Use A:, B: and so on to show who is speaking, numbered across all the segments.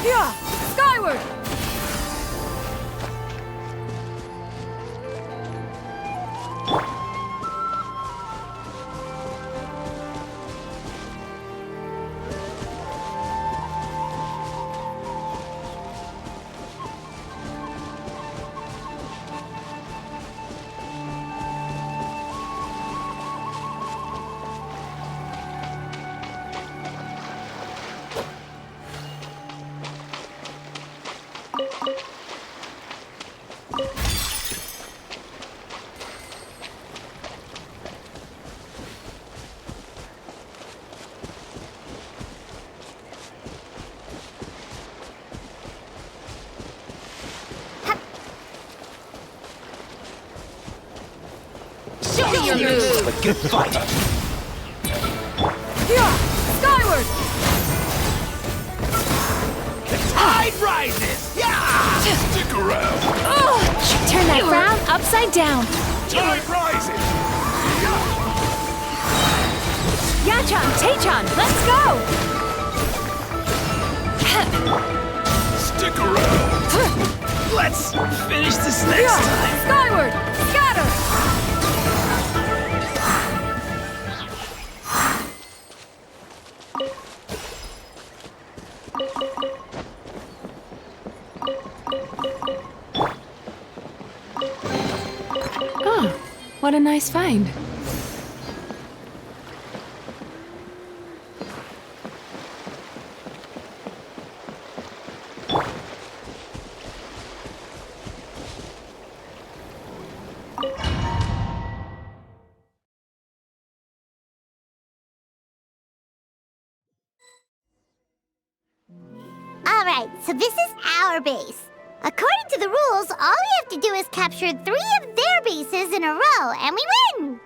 A: Yeah! Skyward!
B: Your move.
C: A good fight.
A: Yeah! Skyward!
C: The tide rises. Yeah. Stick around.
B: Turn that frown upside down.
C: Tide rises.
B: Yachan, Taechan, let's go!
C: Stick around. Let's finish this next
A: Yeah!
C: time.
A: Skyward! Scatter!
B: Oh, what a nice find.
D: Alright, so this is our base. According to the rules, all we have to do is capture 3 of their bases in a row, and we win!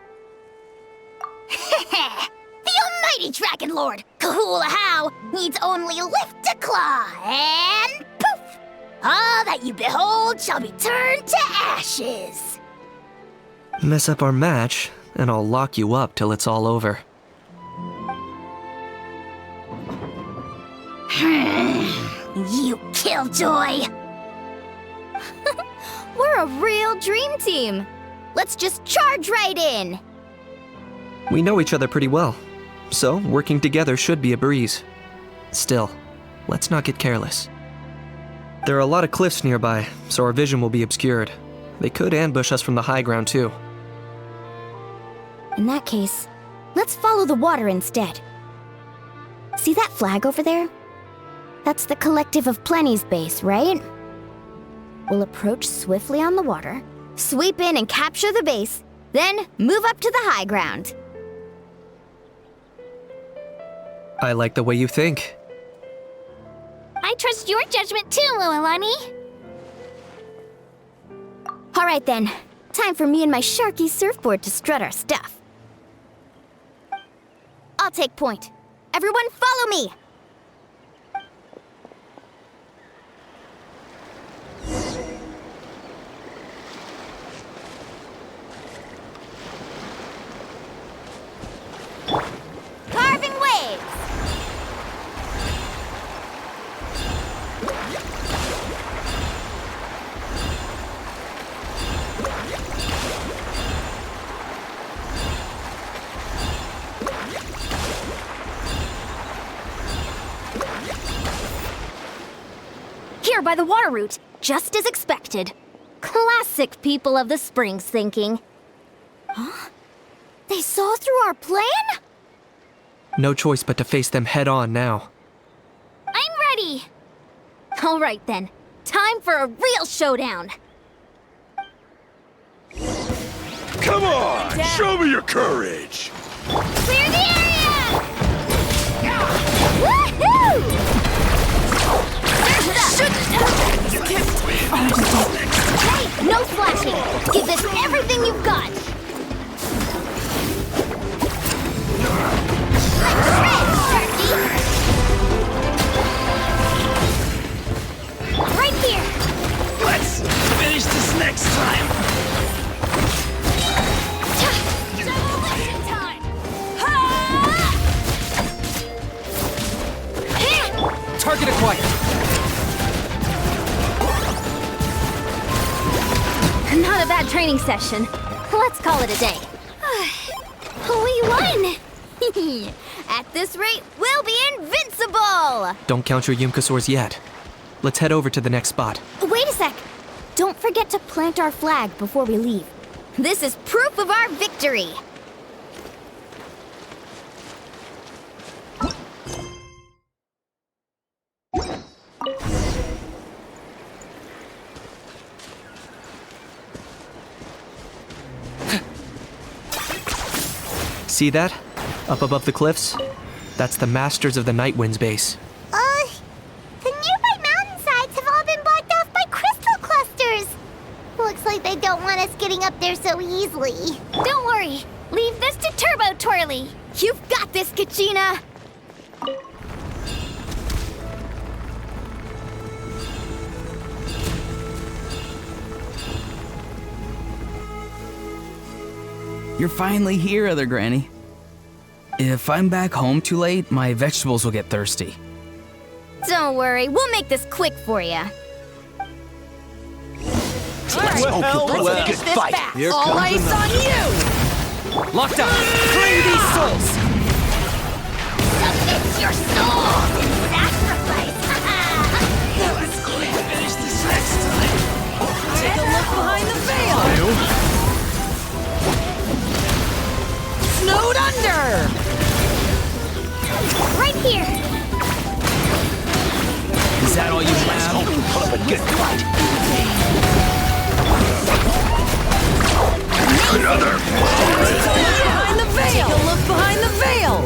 D: The almighty Dragon Lord, Kahula How, needs only lift a claw, and poof! All that you behold shall be turned to ashes.
E: Mess up our match, and I'll lock you up till it's all over.
D: You killjoy!
B: We're a real dream team. Let's just charge right in.
E: We know each other pretty well, so working together should be a breeze. Still, let's not get careless. There are a lot of cliffs nearby, so our vision will be obscured. They could ambush us from the high ground too.
B: In that case, let's follow the water instead. See that flag over there? That's the Collective of Plenty's base, right? We'll approach swiftly on the water, sweep in and capture the base, then move up to the high ground.
E: I like the way you think.
D: I trust your judgment too, Lualani.
B: All right then, time for me and my Sharky surfboard to strut our stuff. I'll take point. Everyone follow me!
D: Carving waves!
B: Here by the water route, just as expected. Classic people of the Springs thinking. Huh? They saw through our plan?
E: No choice but to face them head on now.
B: I'm ready! All right then, time for a real showdown.
C: Come on, show me your courage.
B: Clear the area! Woohoo!
C: You can't win.
B: Hey, no flashing! Give this everything you've got! Right here!
C: Let's finish this next time.
B: Demolition time! Ha!
A: bad training session. Let's call it a day.
B: We won! At this rate, we'll be invincible!
E: Don't count your Yumkasaurs yet. Let's head over to the next spot.
B: Wait a sec! Don't forget to plant our flag before we leave. This is proof of our victory!
E: See that? Up above the cliffs? That's the Masters of the Night Wind's base.
D: The nearby mountainsides have all been blocked off by crystal clusters. Looks like they don't want us getting up there so easily.
B: Don't worry, leave this to Turbo Twirly. You've got this, Kachina!
C: You're finally here, Other Granny. If I'm back home too late, my vegetables will get thirsty.
B: Don't worry, we'll make this quick for you.
C: Well,
A: Finish this fast.
C: All ice on you! Locked up! Claim these souls!
D: Submit your souls in sacrifice!
C: Finish this next time!
A: Take a look behind the veil. Snowed under.
B: Right here!
C: Is that all you have?
F: Put up a good fight. Another
A: Behind the veil. Take a look behind the veil.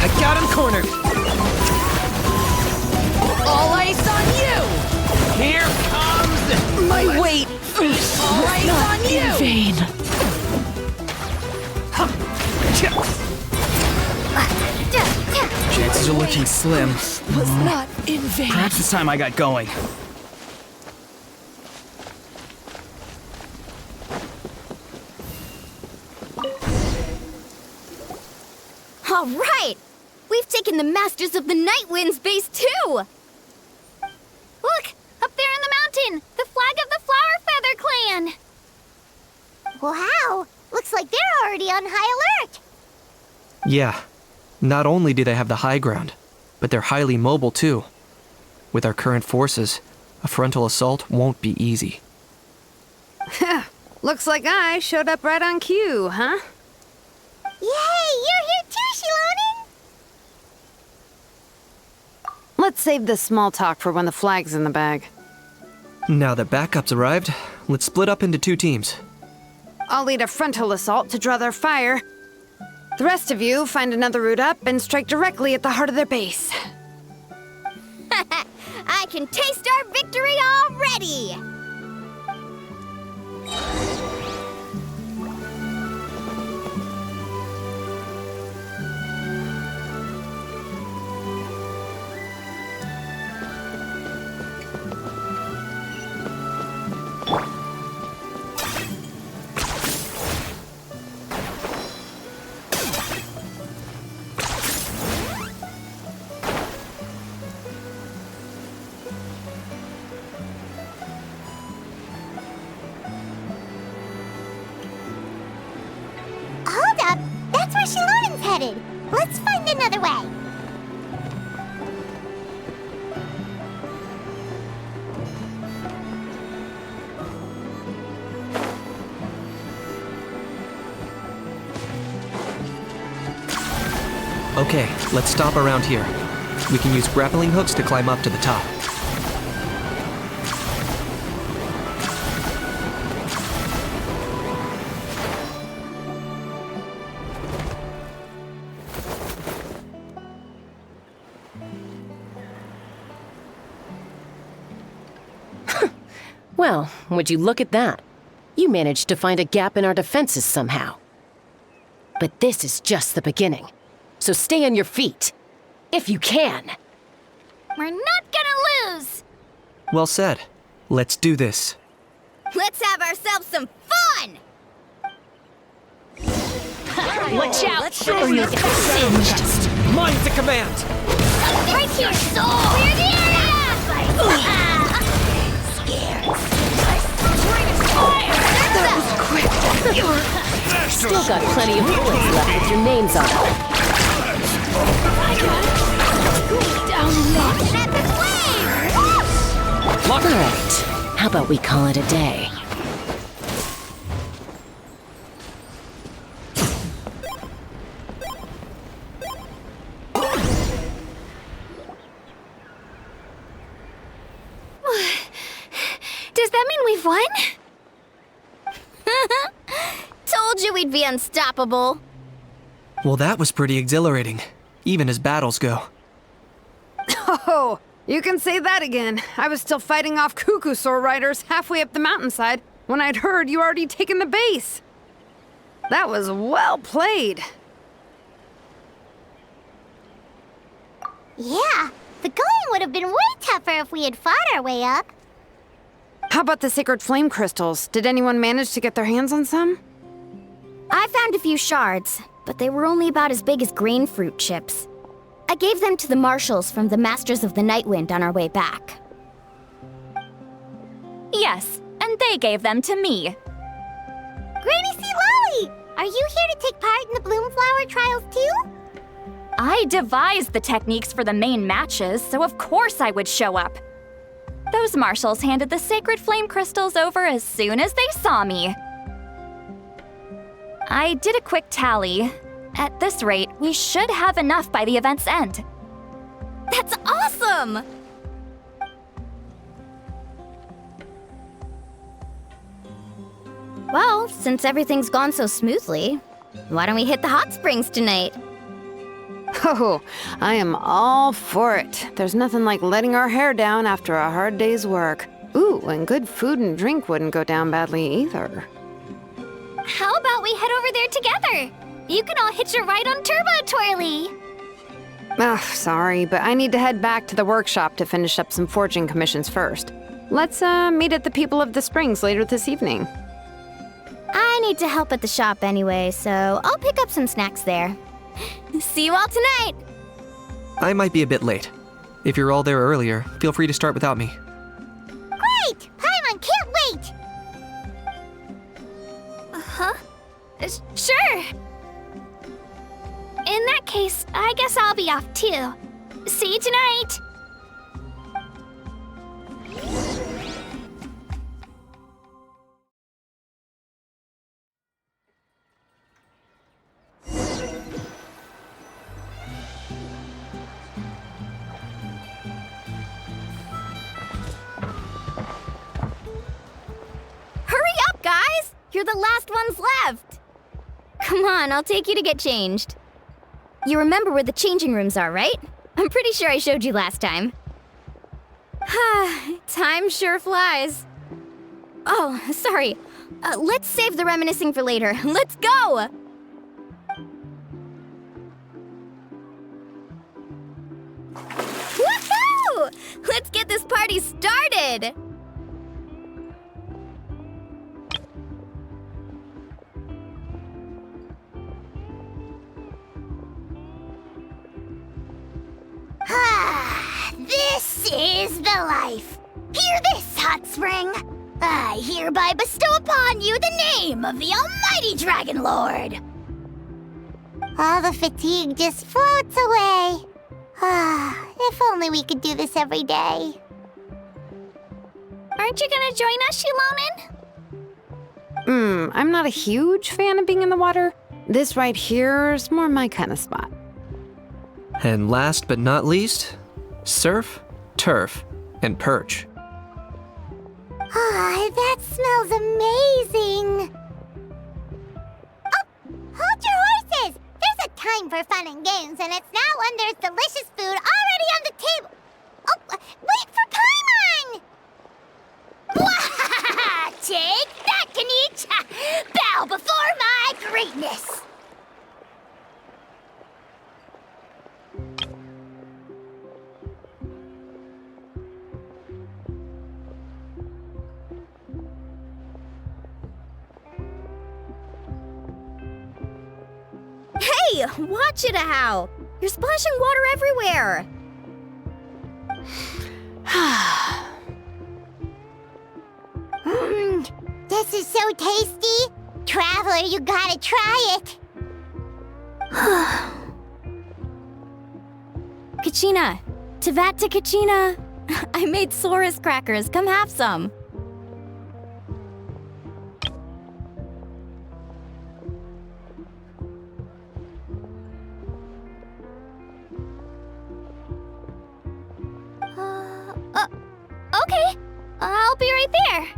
C: I got him cornered!
A: All ice on you.
C: Here comes
A: My weight. All ice on you.
G: Vain.
C: Chances are looking slim.
G: Was not in vain.
C: Perhaps it's time I got going.
B: All right! We've taken the Masters of the Night Wind's base, too! Look! Up there in the mountain! The flag of the Flower Feather Clan!
D: Wow! Looks like they're already on high alert!
E: Yeah. Not only do they have the high ground, but they're highly mobile too. With our current forces, a frontal assault won't be easy.
A: Looks like I showed up right on cue, huh?
D: Yay! You're here too, Shilonen!
A: Let's save this small talk for when the flag's in the bag.
E: Now that backup's arrived, let's split up into 2 teams.
A: I'll lead a frontal assault to draw their fire. The rest of you find another route up and strike directly at the heart of their base.
B: I can taste our victory already!
D: Hold up! That's where Shilonen's headed! Let's find another way!
E: Okay, let's stop around here. We can use grappling hooks to climb up to the top.
G: Well, would you look at that? You managed to find a gap in our defenses somehow. But this is just the beginning. So stay on your feet. If you can.
B: We're not gonna lose!
E: Well said. Let's do this.
B: Let's have ourselves some fun!
G: Watch out!
A: Or you'll get singed.
C: Mine's the command!
D: Right here, soul! Clear the area! Scare
G: Still got plenty of bullets left with your names on them. Alright, how about we call it a day?
B: Does that mean we've won? Told you we'd be unstoppable.
E: Well, that was pretty exhilarating, even as battles go.
A: Oh, you can say that again. I was still fighting off Cuckoosaur riders halfway up the mountainside when I'd heard you already taken the base. That was well played.
D: Yeah, the going would have been way tougher if we had fought our way up.
A: How about the sacred flame crystals? Did anyone manage to get their hands on some?
B: I found a few shards, but they were only about as big as grain fruit chips. I gave them to the marshals from the Masters of the Nightwind on our way back.
H: Yes, and they gave them to me.
D: Granny C. Lolly, are you here to take part in the Bloomflower trials too?
H: I devised the techniques for the main matches, so of course I would show up. Those marshals handed the sacred flame crystals over as soon as they saw me. I did a quick tally. At this rate, we should have enough by the event's end.
B: That's awesome! Well, since everything's gone so smoothly, why don't we hit the hot springs tonight?
A: Oh, I am all for it. There's nothing like letting our hair down after a hard day's work. Ooh, and good food and drink wouldn't go down badly either.
D: How about we head over there together? You can all hitch a ride on Turbo Twirly.
A: Ugh, sorry, but I need to head back to the workshop to finish up some forging commissions first. Let's meet at the People of the Springs later this evening.
B: I need to help at the shop anyway, so I'll pick up some snacks there. See you all tonight!
E: I might be a bit late. If you're all there earlier, feel free to start without me.
D: Great! Paimon can't wait!
H: Sure. In that case, I guess I'll be off too. See you tonight.
B: Hurry up, guys! You're the last ones left! Come on, I'll take you to get changed. You remember where the changing rooms are, right? I'm pretty sure I showed you last time. Time sure flies. Oh, sorry. Let's save the reminiscing for later. Let's go! Woohoo! Let's get this party started!
D: This is the life. Hear this, Hot Spring. I hereby bestow upon you the name of the Almighty Dragon Lord. All the fatigue just floats away. If only we could do this every day.
H: Aren't you gonna join us, Shilonen?
A: I'm not a huge fan of being in the water. This right here is more my kind of spot.
E: And last but not least, surf, turf, and perch.
D: That smells amazing. Oh, hold your horses. There's a time for fun and games, and it's now when there's delicious food already on the table. Oh, wait for Paimon! Take that, Kanich! Bow before my greatness!
B: Hey, watch it, How! You're splashing water everywhere!
D: The This is so tasty! Traveler, you gotta try it!
B: Kachina! Tavat to Kachina! I made Saurus crackers. Come have some.
D: Okay. I'll be right there.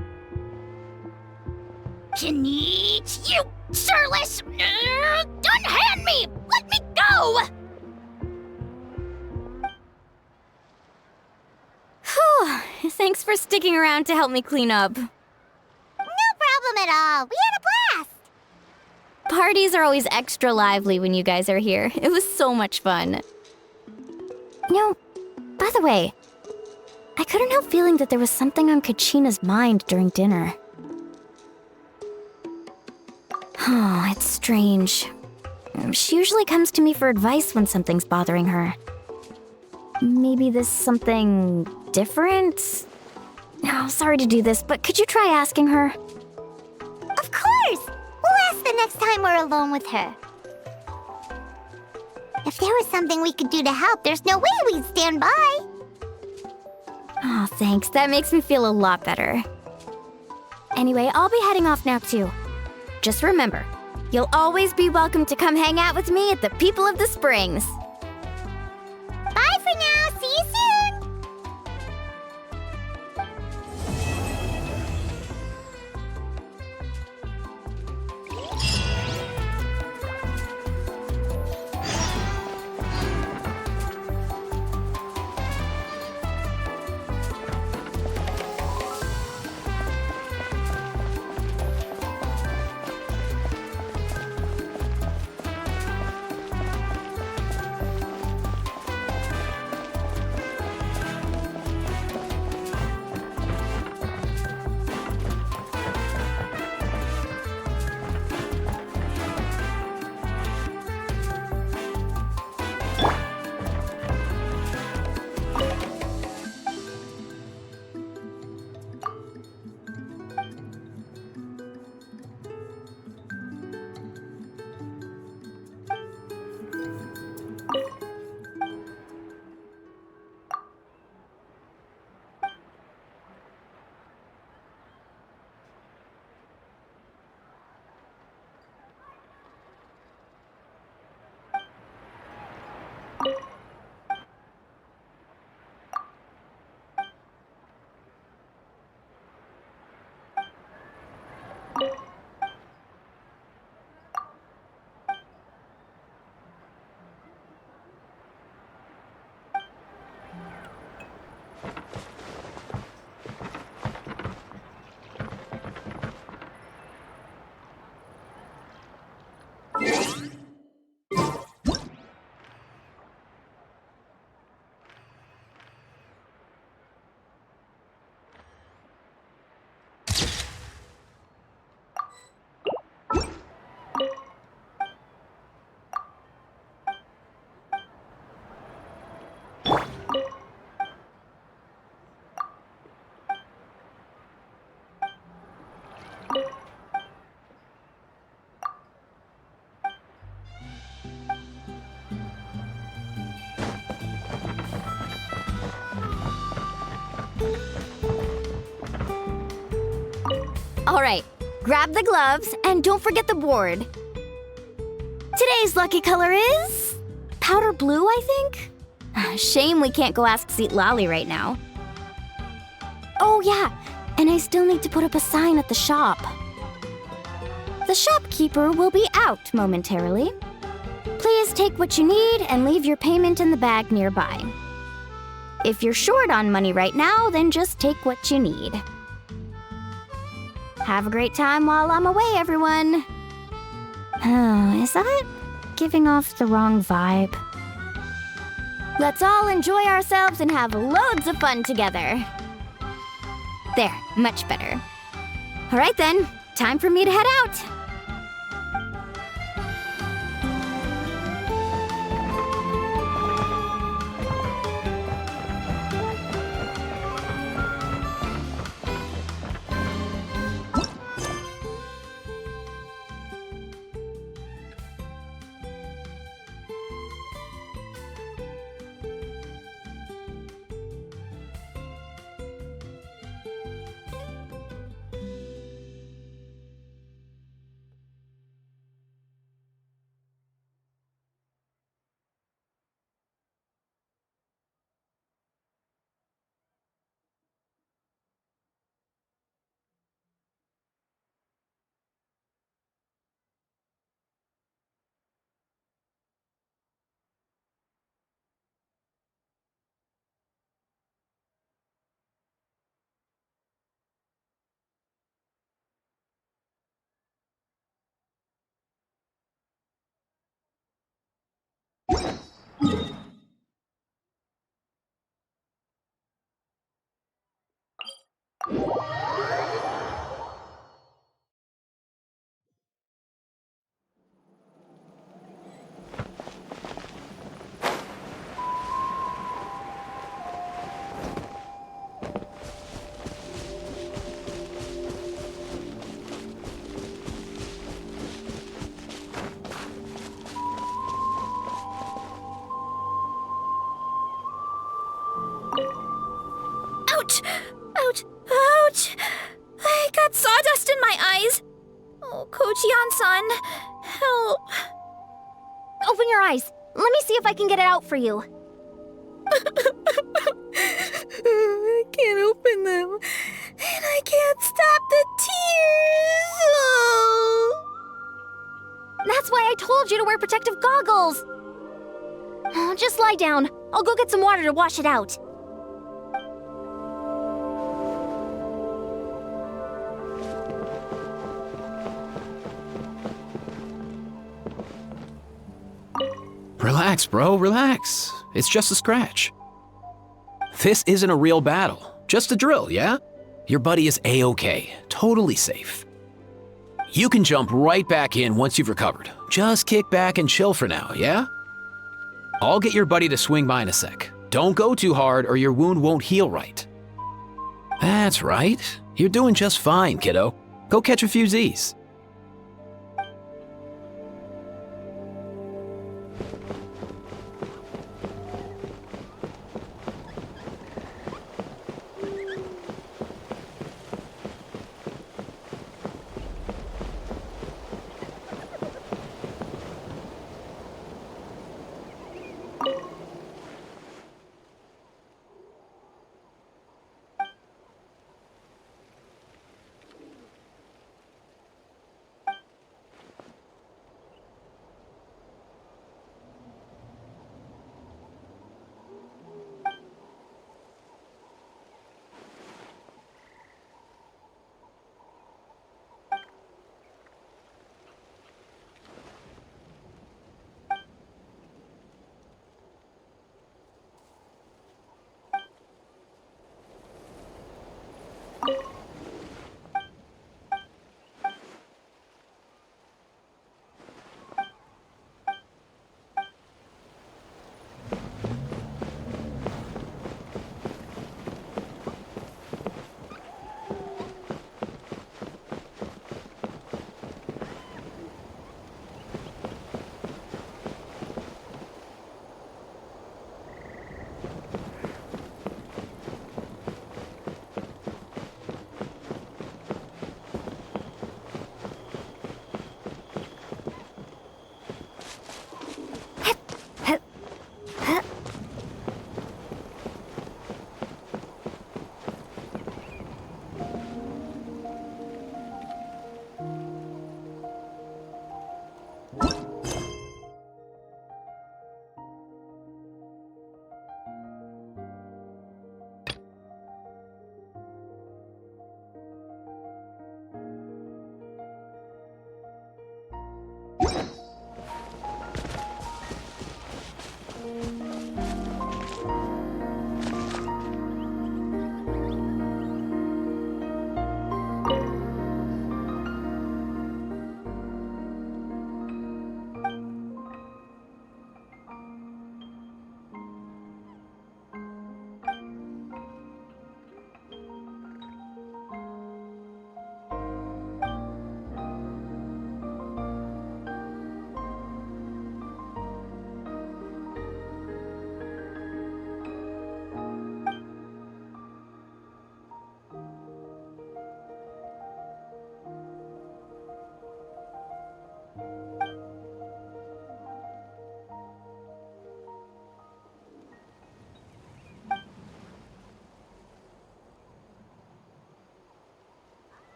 D: Can eat you, sirless! Unhand me! Let me go!
B: Whew. Thanks for sticking around to help me clean up.
D: No problem at all. We had a blast!
B: Parties are always extra lively when you guys are here. It was so much fun. No, by the way, I couldn't help feeling that there was something on Kachina's mind during dinner. Oh, it's strange. She usually comes to me for advice when something's bothering her. Maybe this something different? Oh, sorry to do this, but could you try asking her?
D: Of course! We'll ask the next time we're alone with her. If there was something we could do to help, there's no way we'd stand by.
B: Oh, thanks. That makes me feel a lot better. Anyway, I'll be heading off now, too. Just remember, you'll always be welcome to come hang out with me at the People of the Springs.
D: Bye for now. See you soon.
B: All right, grab the gloves and don't forget the board. Today's lucky color is powder blue, I think? Shame we can't go ask Seat Lolly right now. Oh yeah, and I still need to put up a sign at the shop. The shopkeeper will be out momentarily. Please take what you need and leave your payment in the bag nearby. If you're short on money right now, then just take what you need. Have a great time while I'm away, everyone. Oh, is that giving off the wrong vibe? Let's all enjoy ourselves and have loads of fun together. There, much better. All right then, time for me to head out.
D: my eyes. Oh, Kochian-san, help.
B: Open your eyes. Let me see if I can get it out for you.
D: I can't open them, and I can't stop the tears. Oh.
B: That's why I told you to wear protective goggles. Oh, just lie down. I'll go get some water to wash it out.
F: Relax, bro, relax. It's just a scratch. This isn't a real battle, just a drill, yeah? Your buddy is A-okay, totally safe. You can jump right back in once you've recovered. Just kick back and chill for now, yeah? I'll get your buddy to swing by in a sec. Don't go too hard or your wound won't heal right. That's right. You're doing just fine, kiddo. Go catch a few Z's.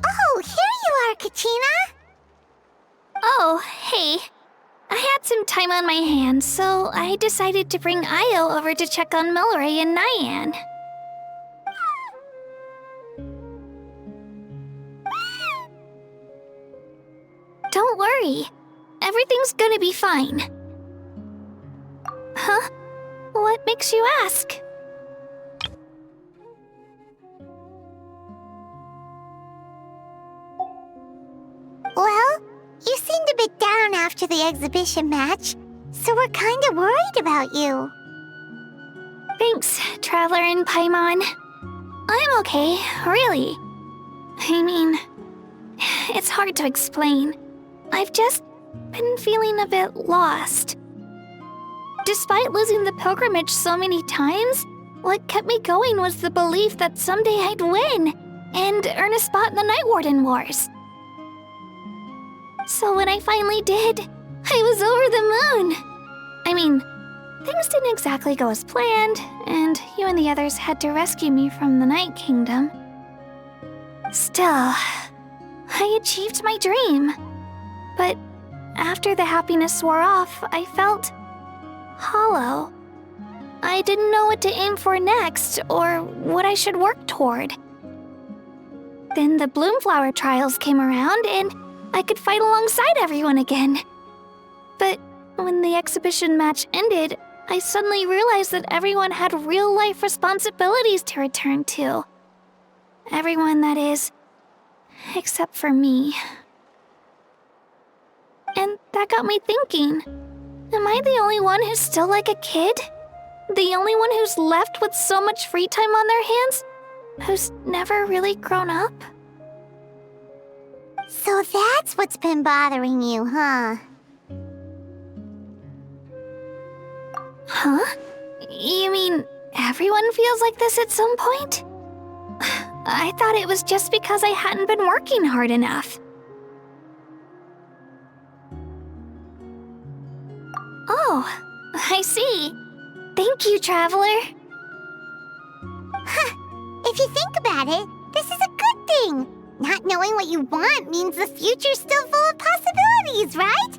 D: Oh, here you are, Katina!
I: Oh, hey. I had some time on my hands, so I decided to bring Io over to check on Melray and Nyan. Don't worry. Everything's gonna be fine. Huh? What makes you ask?
D: Well, you seemed a bit down after the exhibition match, so we're kinda worried about you.
I: Thanks, Traveler and Paimon. I'm okay, really. I mean, it's hard to explain. I've just been feeling a bit lost. Despite losing the pilgrimage so many times, what kept me going was the belief that someday I'd win and earn a spot in the Night Warden Wars. So when I finally did, I was over the moon. I mean, things didn't exactly go as planned, and you and the others had to rescue me from the Night Kingdom. Still, I achieved my dream. But after the happiness wore off, I felt hollow. I didn't know what to aim for next, or what I should work toward. Then the Bloomflower trials came around, and I could fight alongside everyone again. But when the exhibition match ended, I suddenly realized that everyone had real-life responsibilities to return to. Everyone, that is, except for me. And that got me thinking, am I the only one who's still like a kid? The only one who's left with so much free time on their hands? Who's never really grown up?
D: So that's what's been bothering you, huh?
I: Huh? You mean everyone feels like this at some point? I thought it was just because I hadn't been working hard enough. Oh, I see. Thank you, Traveler.
D: If you think about it, this is a good thing. Not knowing what you want means the future's still full of possibilities, right?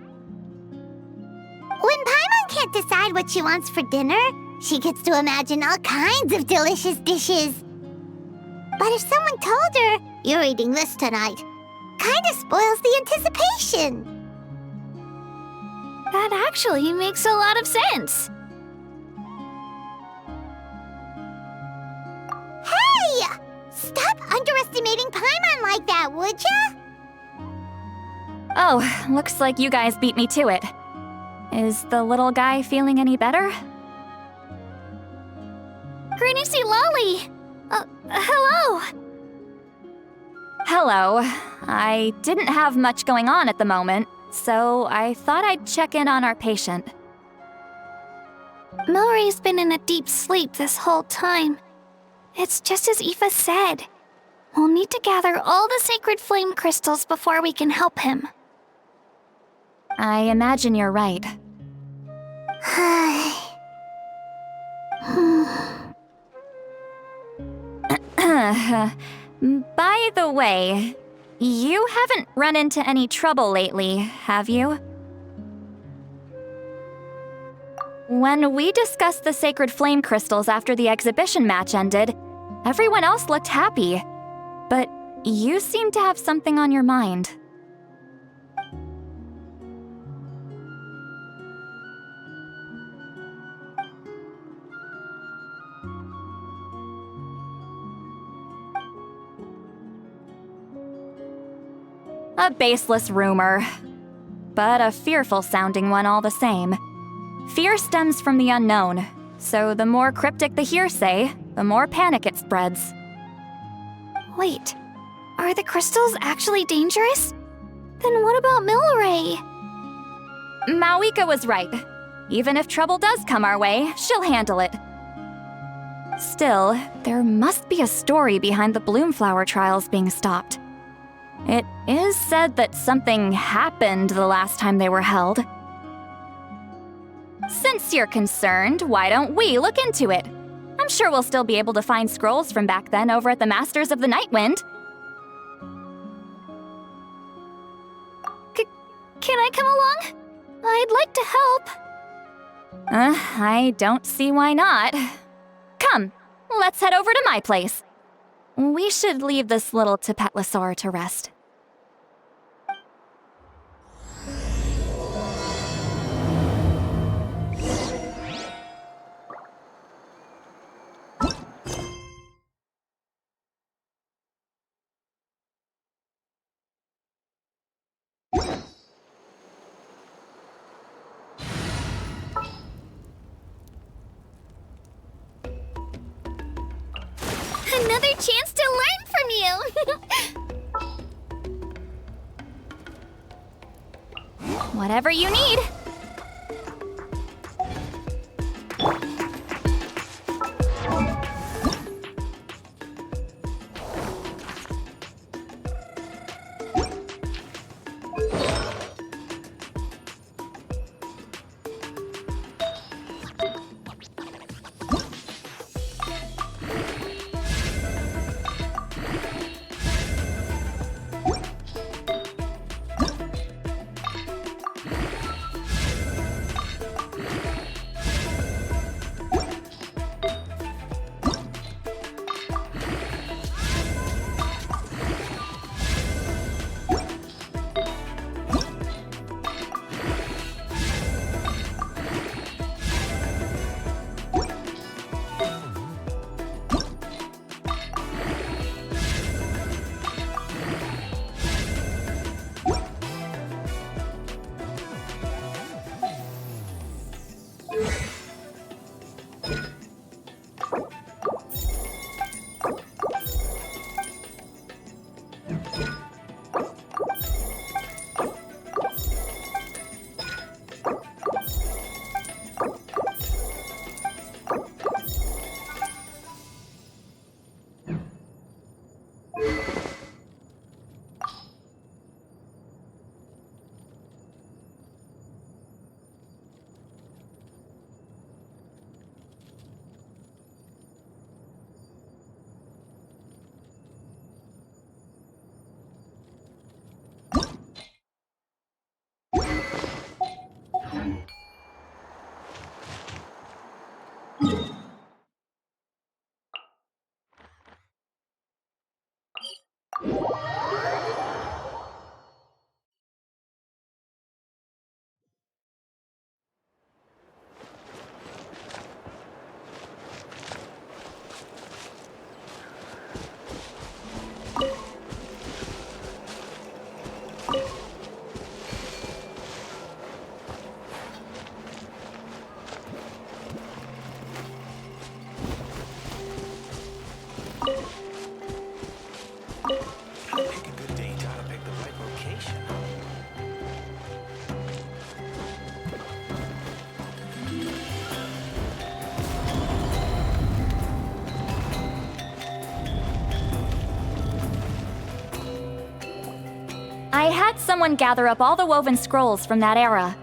D: When Paimon can't decide what she wants for dinner, she gets to imagine all kinds of delicious dishes. But if someone told her, "You're eating this tonight," kinda spoils the anticipation.
I: That actually makes a lot of sense.
D: Hey! Stop underestimating Paimon like that, would ya?
H: Oh, looks like you guys beat me to it. Is the little guy feeling any better?
I: Granny C. Lolly! Hello!
H: Hello. I didn't have much going on at the moment, so I thought I'd check in on our patient.
I: Milray's been in a deep sleep this whole time. It's just as Aoife said. We'll need to gather all the sacred flame crystals before we can help him.
H: I imagine you're right. By the way, you haven't run into any trouble lately, have you? When we discussed the sacred flame crystals after the exhibition match ended, everyone else looked happy. But you seem to have something on your mind. A baseless rumor, but a fearful-sounding one all the same. Fear stems from the unknown, so the more cryptic the hearsay, the more panic it spreads.
I: Wait, are the crystals actually dangerous? Then what about Milray?
H: Mawika was right. Even if trouble does come our way, she'll handle it. Still, there must be a story behind the Bloomflower trials being stopped. It is said that something happened the last time they were held. Since you're concerned, why don't we look into it? I'm sure we'll still be able to find scrolls from back then over at the Masters of the Nightwind.
I: Can I come along? I'd like to help.
H: I don't see why not. Come, let's head over to my place. We should leave this little Tapetlosaur to rest.
I: Another chance to learn from you!
H: Whatever you need. someone gather up all the woven scrolls from that era.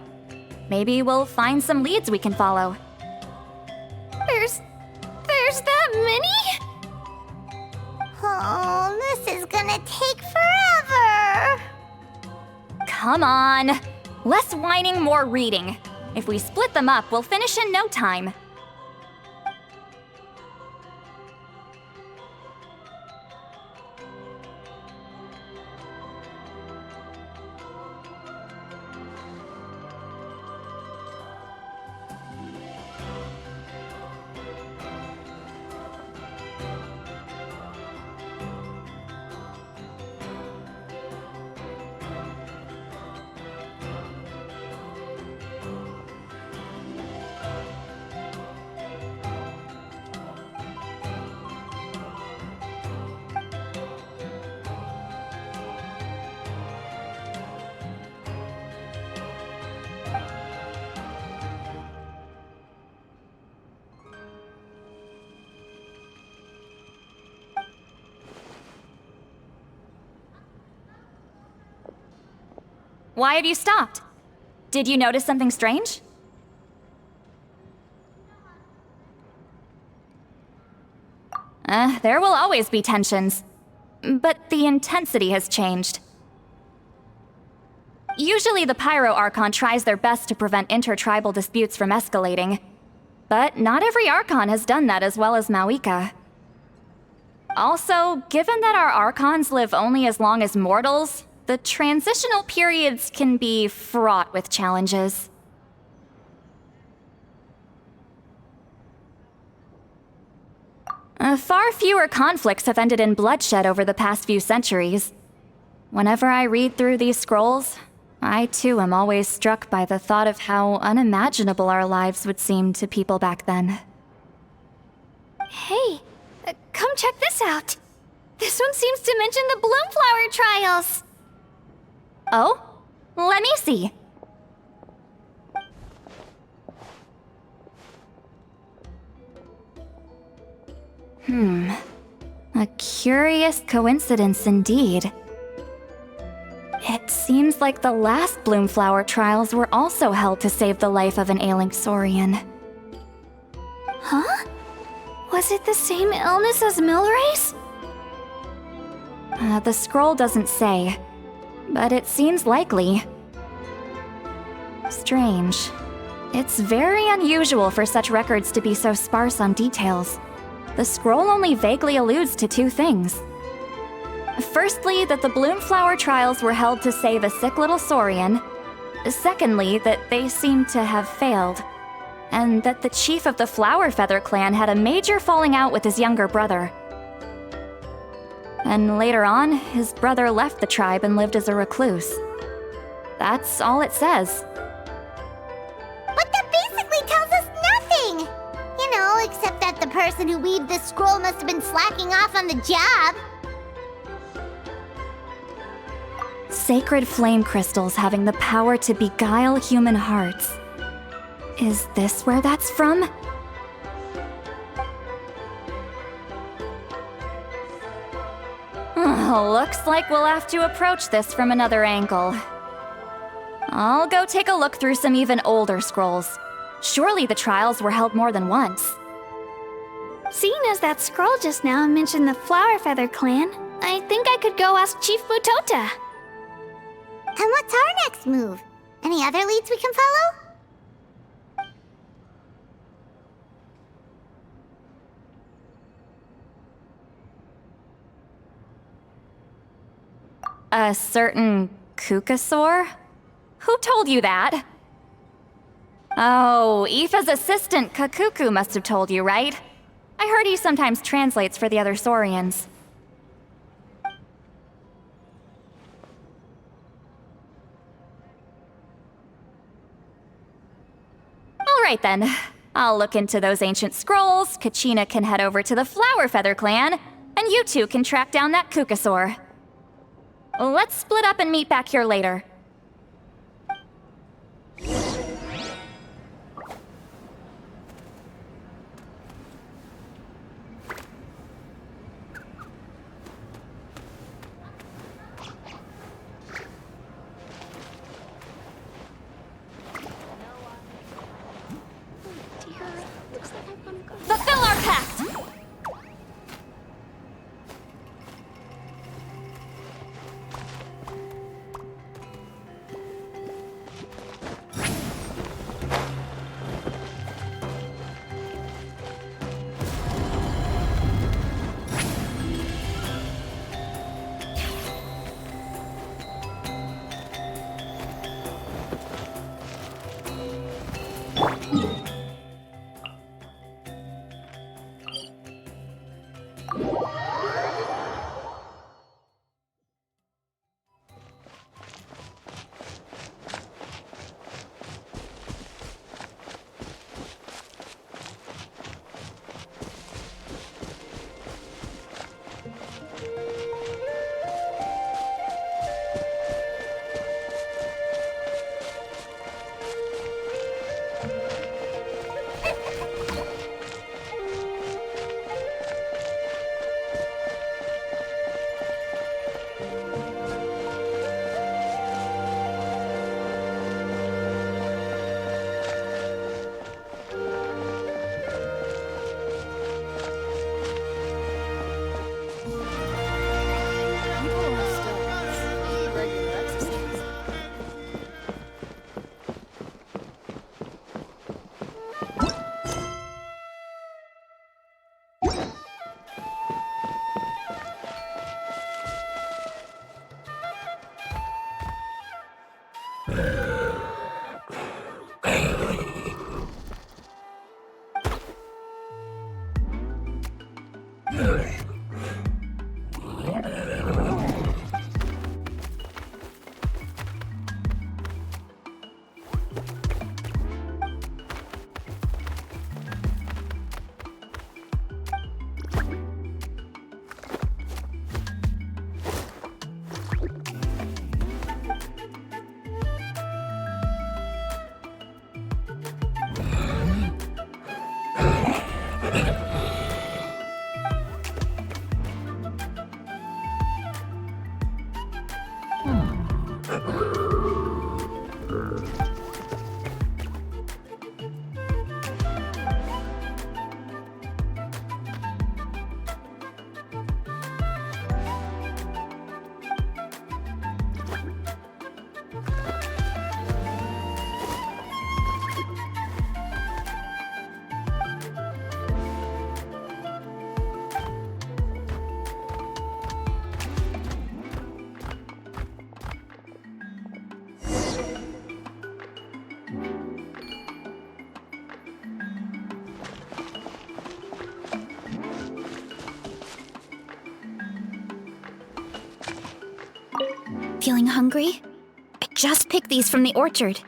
H: Maybe we'll find some leads we can follow.
I: There's that many?
D: Oh, this is gonna take forever.
H: Come on. Less whining, more reading. If we split them up, we'll finish in no time. Why have you stopped? Did you notice something strange? There will always be tensions. But the intensity has changed. Usually the Pyro Archon tries their best to prevent intertribal disputes from escalating. But not every Archon has done that as well as Mawika. Also, given that our Archons live only as long as mortals, the transitional periods can be fraught with challenges. Far fewer conflicts have ended in bloodshed over the past few centuries. Whenever I read through these scrolls, I too am always struck by the thought of how unimaginable our lives would seem to people back then.
I: Hey, come check this out. This one seems to mention the Bloomflower trials.
H: Oh? Let me see. A curious coincidence indeed. It seems like the last Bloomflower trials were also held to save the life of an ailing Saurian.
I: Huh? Was it the same illness as Milray's?
H: The scroll doesn't say, but it seems likely. Strange. It's very unusual for such records to be so sparse on details. The scroll only vaguely alludes to two things. Firstly, that the Bloomflower trials were held to save a sick little Saurian. Secondly, that they seem to have failed. And that the chief of the Flower Feather clan had a major falling out with his younger brother. And later on, his brother left the tribe and lived as a recluse. That's all it says.
D: But that basically tells us nothing! You know, except that the person who weaved this scroll must have been slacking off on the job.
H: Sacred flame crystals having the power to beguile human hearts. Is this where that's from? Looks like we'll have to approach this from another angle. I'll go take a look through some even older scrolls. Surely the trials were held more than once.
I: Seeing as that scroll just now mentioned the Flower Feather clan, I think I could go ask Chief Butota.
D: And what's our next move? Any other leads we can follow?
H: A certain Kukasaur? Who told you that? Oh, Aoife's assistant, Kakuku, must have told you, right? I heard he sometimes translates for the other Saurians. Alright then. I'll look into those ancient scrolls, Kachina can head over to the Flower Feather clan, and you two can track down that Kukasaur. Let's split up and meet back here later.
I: Feeling hungry? I just picked these from the orchard.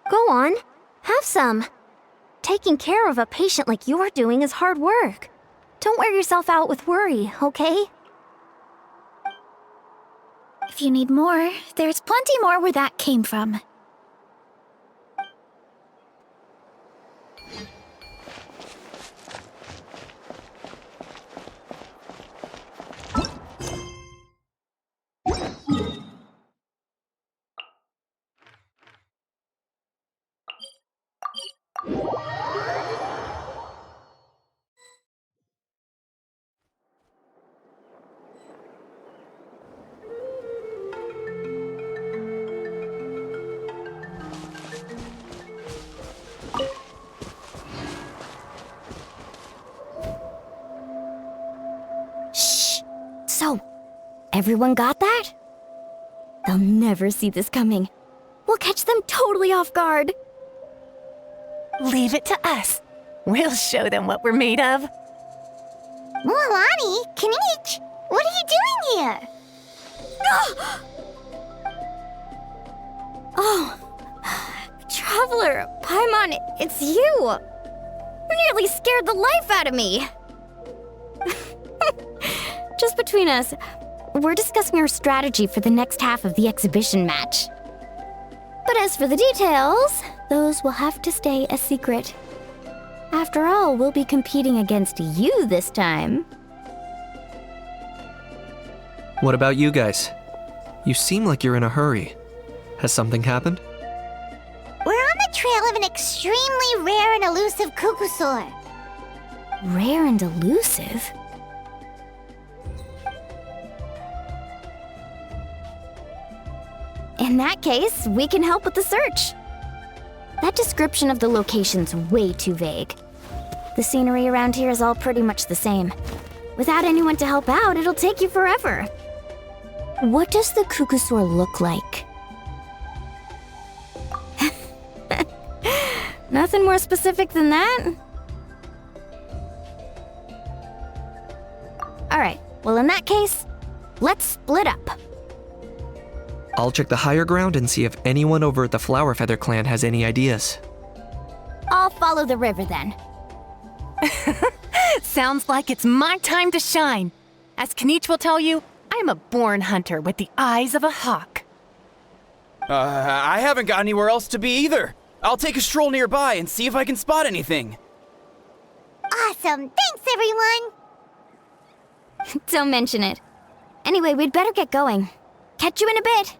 B: Go on, have some. Taking care of a patient like you're doing is hard work. Don't wear yourself out with worry, okay?
I: If you need more, there's plenty more where that came from.
B: So, everyone got that? They'll never see this coming. We'll catch them totally off guard.
J: Leave it to us. We'll show them what we're made of.
D: Mualani, Kinich, what are you doing here?
B: Oh, Traveler, Paimon, it's you! You nearly scared the life out of me! Just between us, we're discussing our strategy for the next half of the exhibition match. But as for the details, those will have to stay a secret. After all, we'll be competing against you this time.
E: What about you guys? You seem like you're in a hurry. Has something happened?
D: We're on the trail of an extremely rare and elusive cuckoosaur.
B: Rare and elusive? In that case, we can help with the search. That description of the location's way too vague. The scenery around here is all pretty much the same. Without anyone to help out, it'll take you forever. What does the cuckoosaur look like? Nothing more specific than that? Alright, well in that case, let's split up.
E: I'll check the higher ground and see if anyone over at the Flower Feather clan has any ideas.
B: I'll follow the river then.
J: Sounds like it's my time to shine. As Kinich will tell you, I'm a born hunter with the eyes of a hawk.
K: I haven't got anywhere else to be either. I'll take a stroll nearby and see if I can spot anything.
D: Awesome, thanks everyone!
B: Don't mention it. Anyway, we'd better get going. Catch you in a bit.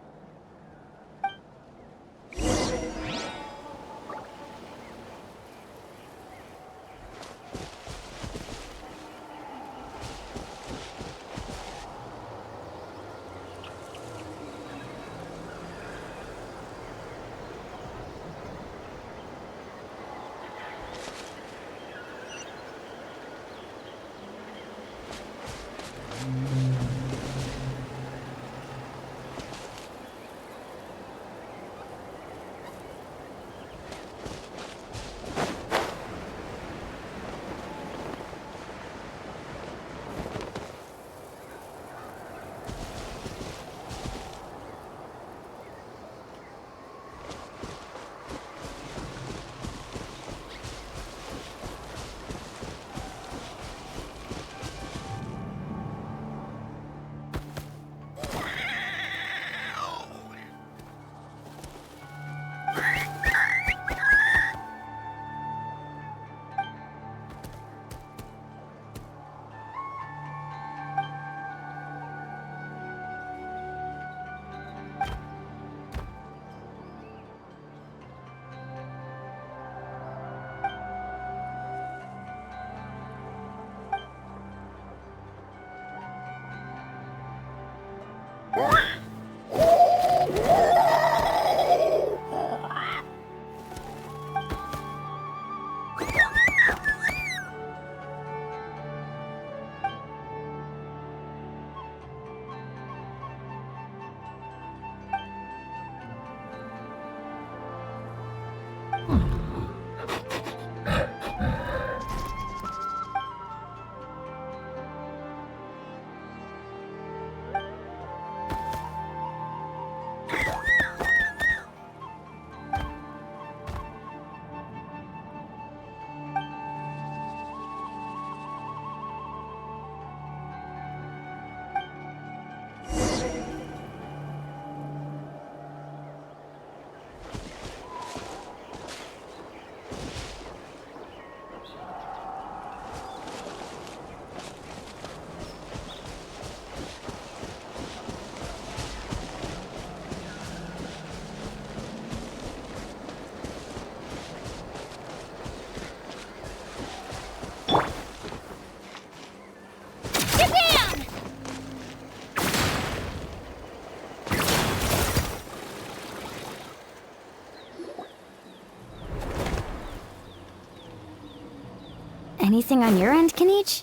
B: Anything on your end, Kenichi?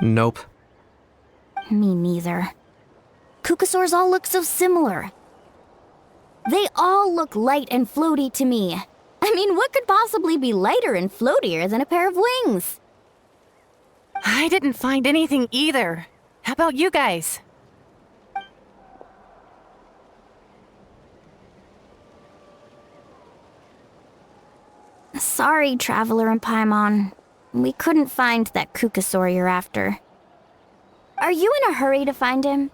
E: Nope.
B: Me neither. Kukasaurs all look so similar. They all look light and floaty to me. I mean, what could possibly be lighter and floatier than a pair of wings?
J: I didn't find anything either. How about you guys?
B: Sorry, Traveler and Paimon. We couldn't find that Kukasaur you're after. Are you in a hurry to find him?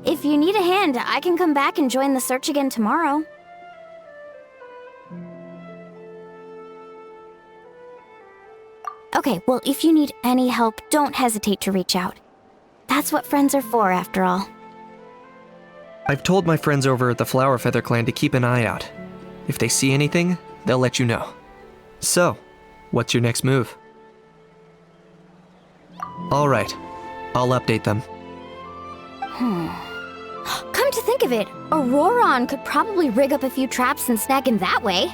B: If you need a hand, I can come back and join the search again tomorrow. Okay, well, if you need any help, don't hesitate to reach out. That's what friends are for, after all.
E: I've told my friends over at the Flower Feather Clan to keep an eye out. If they see anything, they'll let you know. So, what's your next move? Alright, I'll update them.
B: Come to think of it, Auroron could probably rig up a few traps and snag him that way.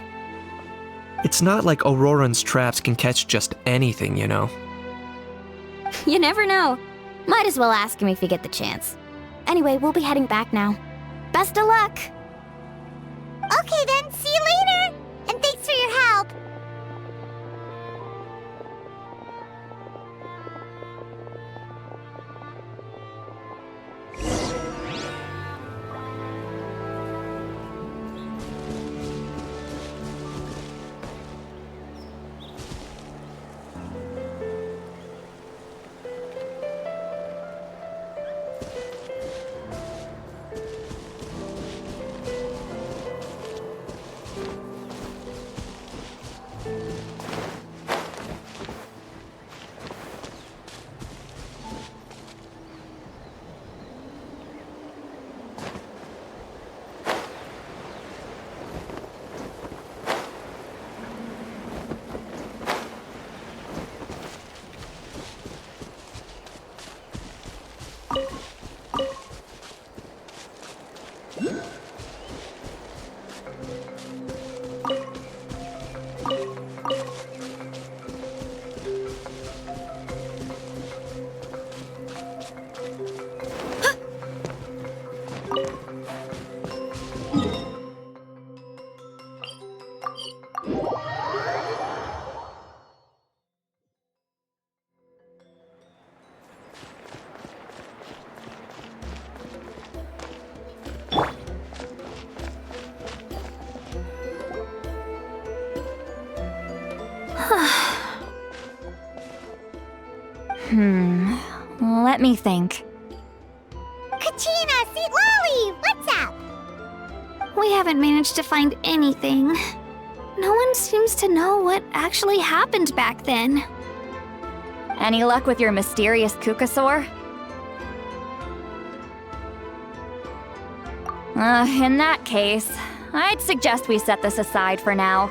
E: It's not like Auroran's traps can catch just anything, you know.
B: You never know. Might as well ask him if you get the chance. Anyway, we'll be heading back now. Best of luck!
D: Okay then, see you later! And thanks for your help!
H: Let me think.
D: Kachina, Seat Lolly, what's up?
I: We haven't managed to find anything. No one seems to know what actually happened back then.
H: Any luck with your mysterious Kukasaur? In that case, I'd suggest we set this aside for now.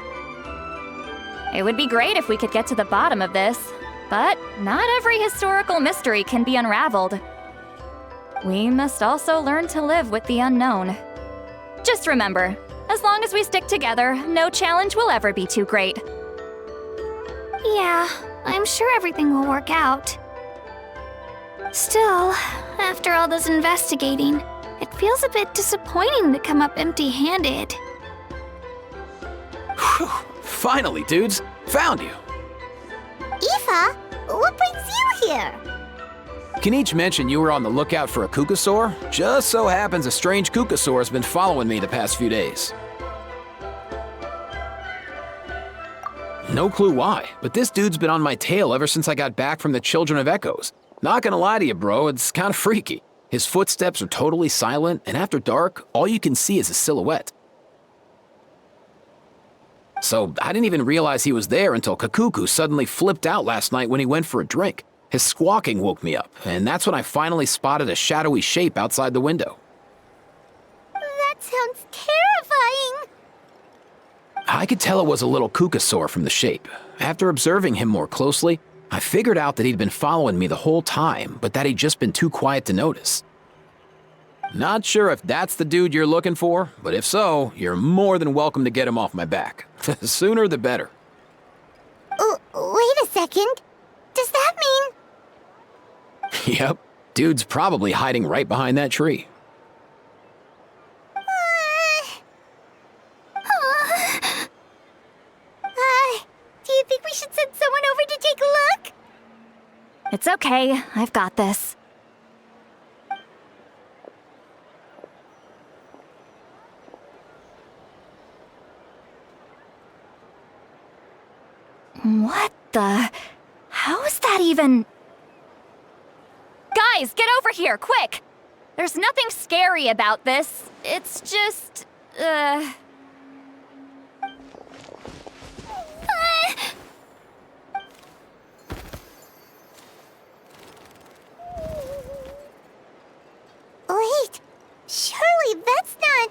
H: It would be great if we could get to the bottom of this, but not every historical mystery can be unraveled. we must also learn to live with the unknown. Just remember, as long as we stick together, no challenge will ever be too great.
I: Yeah, I'm sure everything will work out. Still, after all this investigating, it feels a bit disappointing to come up empty-handed.
F: Whew. Finally, dudes. Found you.
D: Aoife, what brings you here?
F: Kinich mentioned you were on the lookout for a Kukasaur. Just so happens a strange Kukasaur has been following me the past few days. No clue why, but this dude's been on my tail ever since I got back from the Children of Echoes. Not gonna lie to you, bro, it's kinda freaky. His footsteps are totally silent, and after dark, all you can see is a silhouette. So I didn't even realize he was there until Kakuku suddenly flipped out last night when he went for a drink. His squawking woke me up, and that's when I finally spotted a shadowy shape outside the window.
D: That sounds terrifying.
F: I could tell it was a little Kukasaur from the shape. After observing him more closely, I figured out that he'd been following me the whole time, but that he'd just been too quiet to notice. Not sure if that's the dude you're looking for, but if so, you're more than welcome to get him off my back. The sooner the better.
D: Wait a second. Does that mean...
F: Yep, dude's probably hiding right behind that tree.
D: Do you think we should send someone over to take a look?
H: It's okay, I've got this. What the... How is that even... Guys, get over here, quick! There's nothing scary about this. It's just...
D: Wait, surely that's not...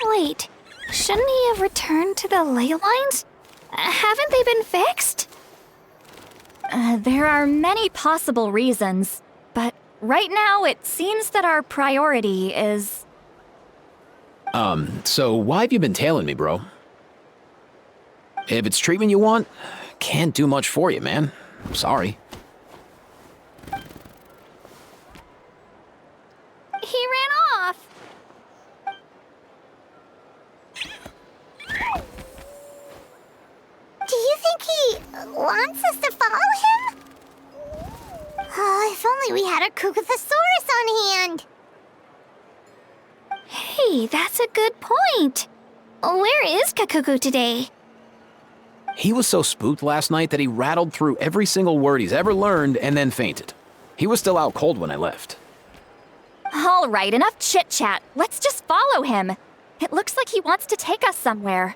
I: Wait, shouldn't he have returned to the ley lines? Haven't they been fixed?
H: There are many possible reasons, but right now it seems that our priority is...
F: So why have you been tailing me, bro? If it's treatment you want, can't do much for you, man. Sorry.
I: He ran off.
D: Do you think he wants us to follow him? Oh, if only we had a Kukathosaurus on hand.
I: Hey, that's a good point. Where is Kakuku today?
F: He was so spooked last night that he rattled through every single word he's ever learned and then fainted. He was still out cold when I left.
H: All right, enough chit-chat. Let's just follow him. It looks like he wants to take us somewhere.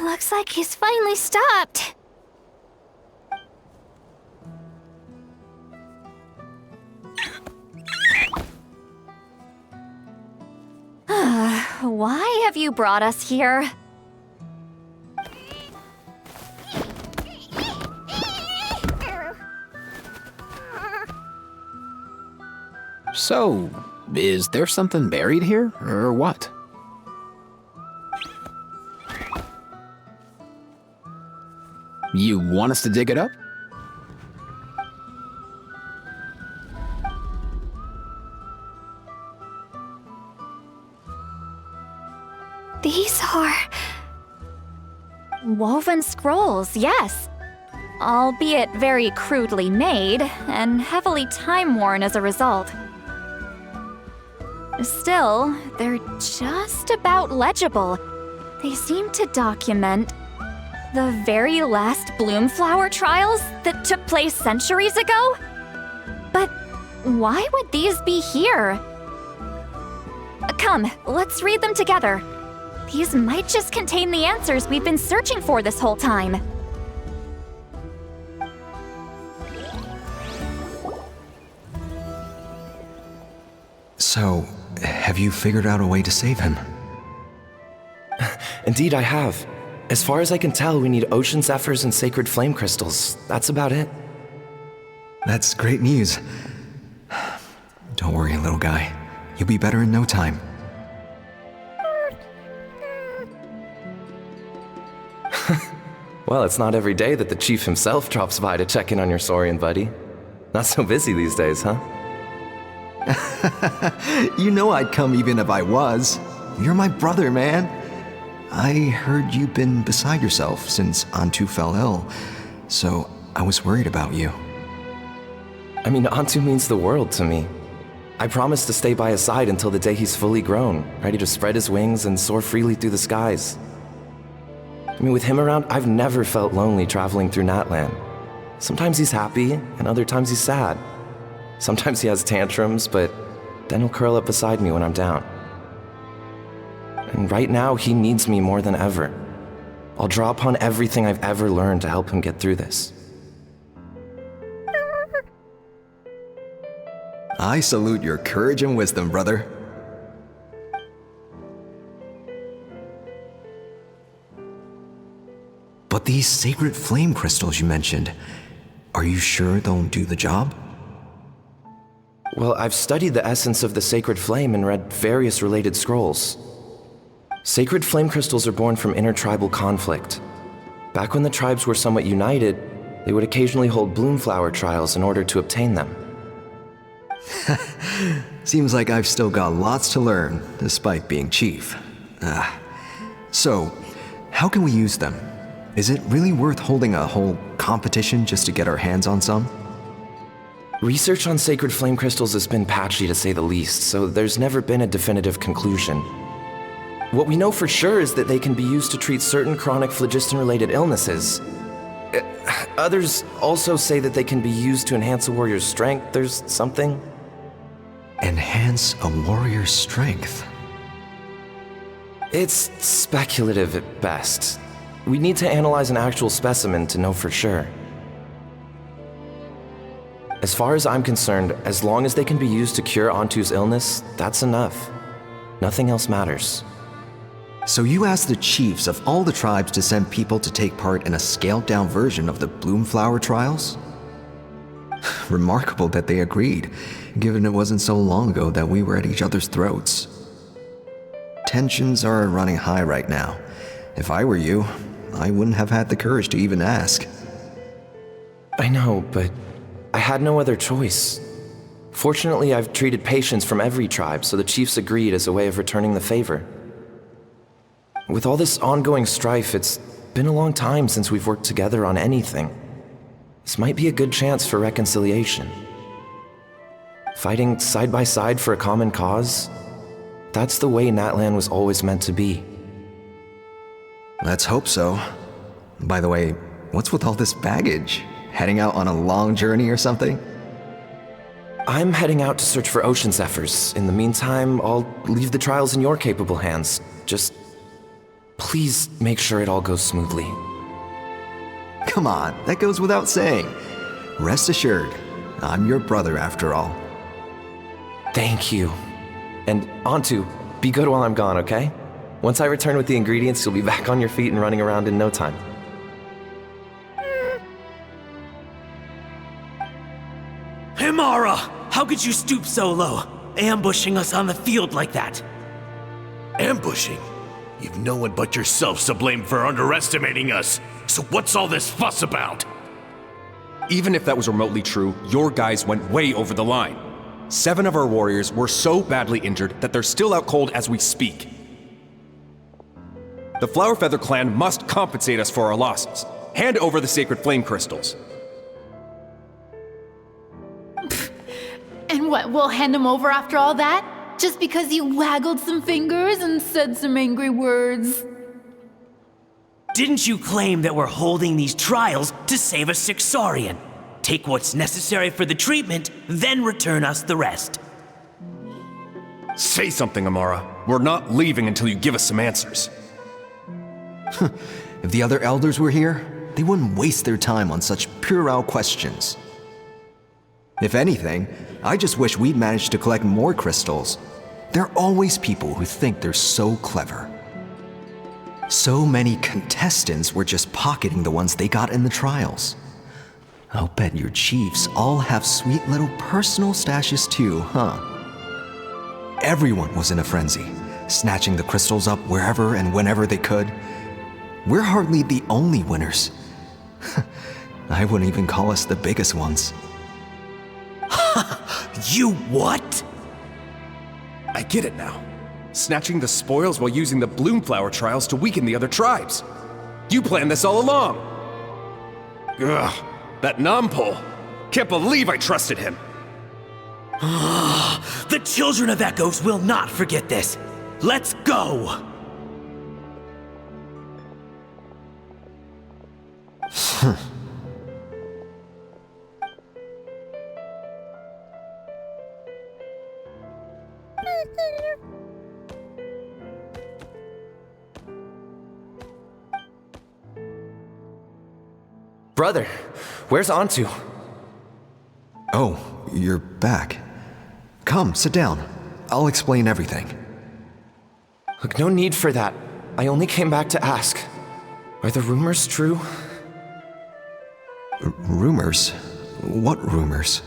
I: Looks like he's finally stopped.
H: Why have you brought us here?
F: So, is there something buried here, or what? You want us to dig it up?
I: These are...
H: Woven scrolls, yes. Albeit very crudely made, and heavily time-worn as a result. Still, they're just about legible. They seem to document the very last Bloomflower trials that took place centuries ago? But why would these be here? Come, let's read them together. These might just contain the answers we've been searching for this whole time.
L: So, have you figured out a way to save him?
M: Indeed, I have. As far as I can tell, we need ocean zephyrs and sacred flame crystals. That's about it.
L: That's great news. Don't worry, little guy. You'll be better in no time.
M: Well, it's not every day that the chief himself drops by to check in on your Saurian buddy. Not so busy these days, huh?
L: You know I'd come even if I was. You're my brother, man. I heard you've been beside yourself since Antu fell ill, so I was worried about you.
M: I mean, Antu means the world to me. I promised to stay by his side until the day he's fully grown, ready to spread his wings and soar freely through the skies. I mean, with him around, I've never felt lonely traveling through Natland. Sometimes he's happy, and other times he's sad. Sometimes he has tantrums, but then he'll curl up beside me when I'm down. And right now, he needs me more than ever. I'll draw upon everything I've ever learned to help him get through this.
L: I salute your courage and wisdom, brother. But these sacred flame crystals you mentioned, are you sure they'll do the job?
M: Well, I've studied the essence of the sacred flame and read various related scrolls. Sacred flame crystals are born from intertribal conflict. Back when the tribes were somewhat united, they would occasionally hold Bloomflower trials in order to obtain them.
L: Seems like I've still got lots to learn, despite being chief. So, how can we use them? Is it really worth holding a whole competition just to get our hands on some?
M: Research on sacred flame crystals has been patchy to say the least, so there's never been a definitive conclusion. What we know for sure is that they can be used to treat certain chronic phlogiston-related illnesses. Others also say that they can be used to enhance a warrior's strength. There's something.
L: Enhance a warrior's strength?
M: It's speculative at best. We need to analyze an actual specimen to know for sure. As far as I'm concerned, as long as they can be used to cure Antu's illness, that's enough. Nothing else matters.
L: So you asked the chiefs of all the tribes to send people to take part in a scaled-down version of the Bloomflower trials? Remarkable that they agreed, given it wasn't so long ago that we were at each other's throats. Tensions are running high right now. If I were you, I wouldn't have had the courage to even ask.
M: I know, but I had no other choice. Fortunately, I've treated patients from every tribe, so the chiefs agreed as a way of returning the favor. With all this ongoing strife, it's been a long time since we've worked together on anything. This might be a good chance for reconciliation. Fighting side by side for a common cause, that's the way Natland was always meant to be.
L: Let's hope so. By the way, what's with all this baggage? Heading out on a long journey or something?
M: I'm heading out to search for ocean zephyrs. In the meantime, I'll leave the trials in your capable hands. Just please make sure it all goes smoothly.
L: Come on, that goes without saying. Rest assured, I'm your brother after all.
M: Thank you. And Antu, be good while I'm gone, okay? Once I return with the ingredients, you'll be back on your feet and running around in no time.
N: Himara! How could you stoop so low, ambushing us on the field like that?
O: Ambushing? You've no one but yourself to blame for underestimating us. So what's all this fuss about?
P: Even if that was remotely true, your guys went way over the line. 7 of our warriors were so badly injured that they're still out cold as we speak. The Flower Feather clan must compensate us for our losses. Hand over the sacred flame crystals.
Q: And what, we'll hand them over after all that? Just because you waggled some fingers and said some angry words?
N: Didn't you claim that we're holding these trials to save a sick Saurian? Take what's necessary for the treatment, then return us the rest.
P: Say something, Amara. We're not leaving until you give us some answers.
L: If the other elders were here, they wouldn't waste their time on such puerile questions. If anything, I just wish we'd managed to collect more crystals. There are always people who think they're so clever. So many contestants were just pocketing the ones they got in the trials. I'll bet your chiefs all have sweet little personal stashes too, huh? Everyone was in a frenzy, snatching the crystals up wherever and whenever they could. We're hardly the only winners. I wouldn't even call us the biggest ones.
N: You what?
P: I get it now. Snatching the spoils while using the Bloomflower trials to weaken the other tribes. You planned this all along. Ugh, that Nampol. Can't believe I trusted him.
N: The children of Echoes will not forget this. Let's go!
M: Brother, where's Antu?
L: Oh, you're back. Come, sit down. I'll explain everything.
M: Look, no need for that. I only came back to ask. Are the rumors true?
L: Rumors? What rumors?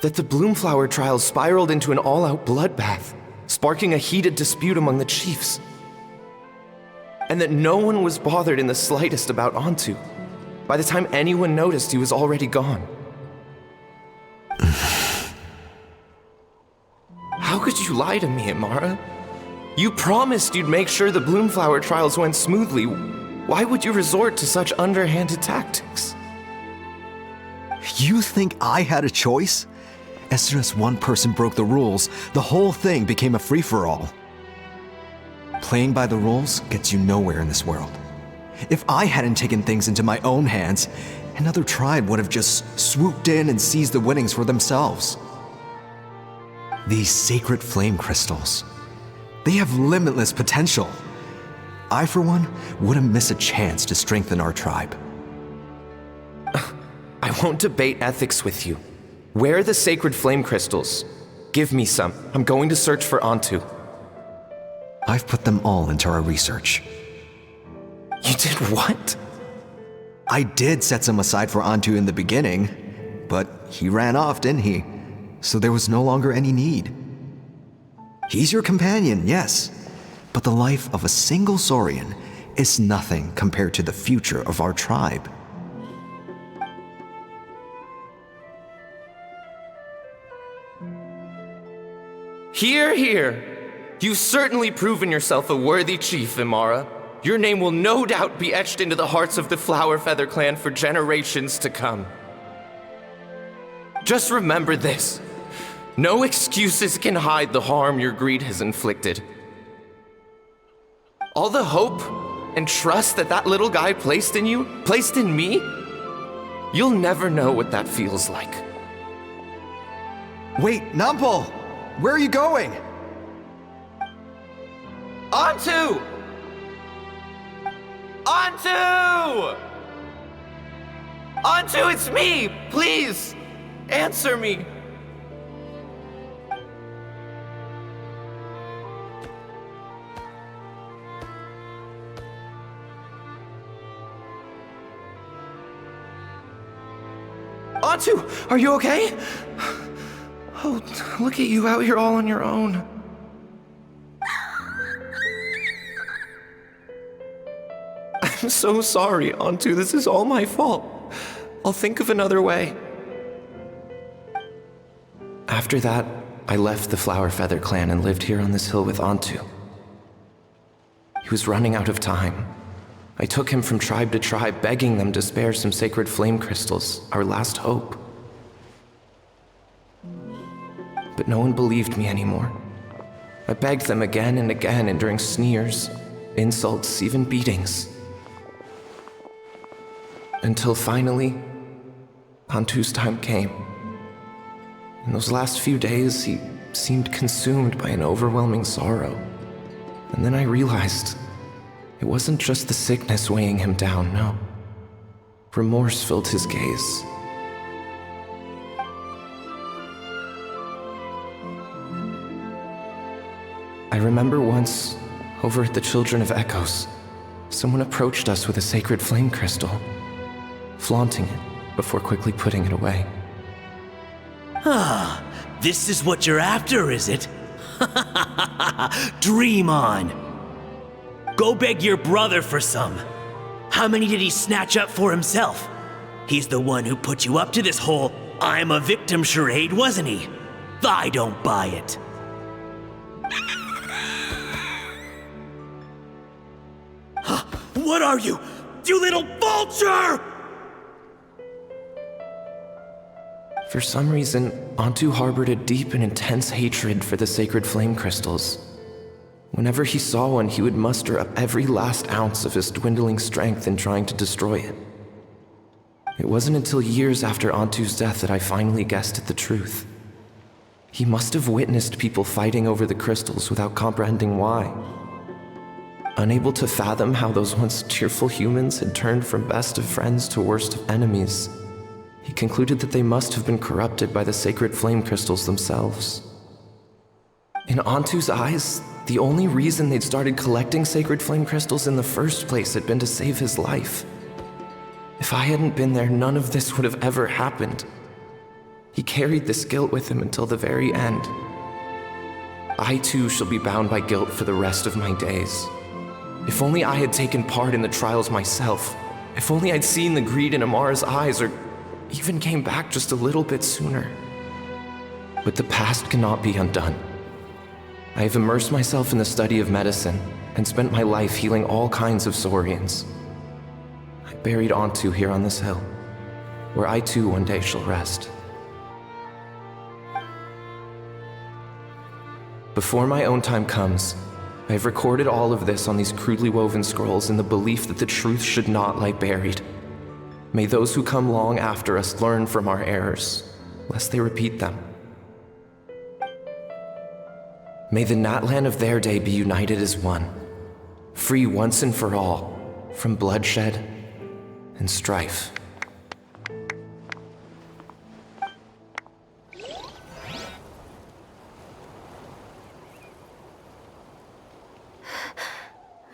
M: That the Bloomflower trials spiraled into an all-out bloodbath, sparking a heated dispute among the chiefs. And that no one was bothered in the slightest about Antu. By the time anyone noticed, he was already gone. How could you lie to me, Amara? You promised you'd make sure the Bloomflower trials went smoothly. Why would you resort to such underhanded tactics?
L: You think I had a choice? As soon as one person broke the rules, the whole thing became a free-for-all. Playing by the rules gets you nowhere in this world. If I hadn't taken things into my own hands, another tribe would have just swooped in and seized the winnings for themselves. These sacred flame crystals, they have limitless potential. I, for one, wouldn't miss a chance to strengthen our tribe.
M: I won't debate ethics with you. Where are the sacred flame crystals? Give me some. I'm going to search for Antu.
L: I've put them all into our research.
M: You did what?
L: I did set some aside for Antu in the beginning, but he ran off, didn't he? So there was no longer any need. He's your companion, yes, but the life of a single Saurian is nothing compared to the future of our tribe.
M: Hear, hear. You've certainly proven yourself a worthy chief, Imara. Your name will no doubt be etched into the hearts of the Flower Feather clan for generations to come. Just remember this. No excuses can hide the harm your greed has inflicted. All the hope and trust that little guy placed in you, placed in me, you'll never know what that feels like.
L: Wait, Nampol! Where are you going?
M: Antu! Antu! Antu, it's me! Please, answer me. Antu, are you okay? Oh, look at you out here all on your own. I'm so sorry, Antu. This is all my fault. I'll think of another way. After that, I left the Flower Feather clan and lived here on this hill with Antu. He was running out of time. I took him from tribe to tribe, begging them to spare some sacred flame crystals, our last hope. But no one believed me anymore. I begged them again and again, enduring sneers, insults, even beatings. Until finally, Antu's time came. In those last few days, he seemed consumed by an overwhelming sorrow. And then I realized it wasn't just the sickness weighing him down, no. Remorse filled his gaze. I remember once, over at the Children of Echoes, someone approached us with a sacred flame crystal, flaunting it before quickly putting it away.
N: Ah, this is what you're after, is it? Dream on. Go beg your brother for some. How many did he snatch up for himself? He's the one who put you up to this whole I'm a victim charade, wasn't he? I don't buy it. What are you? You little vulture!
M: For some reason, Antu harbored a deep and intense hatred for the sacred flame crystals. Whenever he saw one, he would muster up every last ounce of his dwindling strength in trying to destroy it. It wasn't until years after Antu's death that I finally guessed at the truth. He must have witnessed people fighting over the crystals without comprehending why. Unable to fathom how those once cheerful humans had turned from best of friends to worst of enemies, he concluded that they must have been corrupted by the sacred flame crystals themselves. In Antu's eyes, the only reason they'd started collecting sacred flame crystals in the first place had been to save his life. If I hadn't been there, none of this would have ever happened. He carried this guilt with him until the very end. I too shall be bound by guilt for the rest of my days. If only I had taken part in the trials myself. If only I'd seen the greed in Amara's eyes, or even came back just a little bit sooner. But the past cannot be undone. I have immersed myself in the study of medicine and spent my life healing all kinds of Saurians. I buried Antu here on this hill, where I too one day shall rest. Before my own time comes, I have recorded all of this on these crudely woven scrolls in the belief that the truth should not lie buried. May those who come long after us learn from our errors, lest they repeat them. May the Natlan of their day be united as one, free once and for all from bloodshed and strife.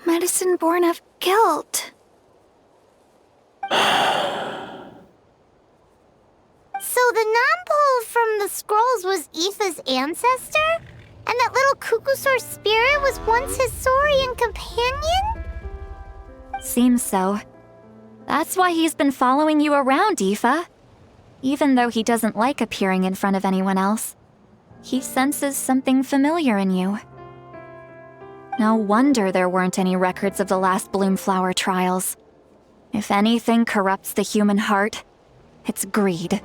I: Medicine born of guilt.
D: So the non-pole from the scrolls was Aoife's ancestor? And that little Cuckoosaur spirit was once his Saurian companion?
H: Seems so. That's why he's been following you around, Aoife. Even though he doesn't like appearing in front of anyone else, he senses something familiar in you. No wonder there weren't any records of the last Bloomflower trials. If anything corrupts the human heart, it's greed.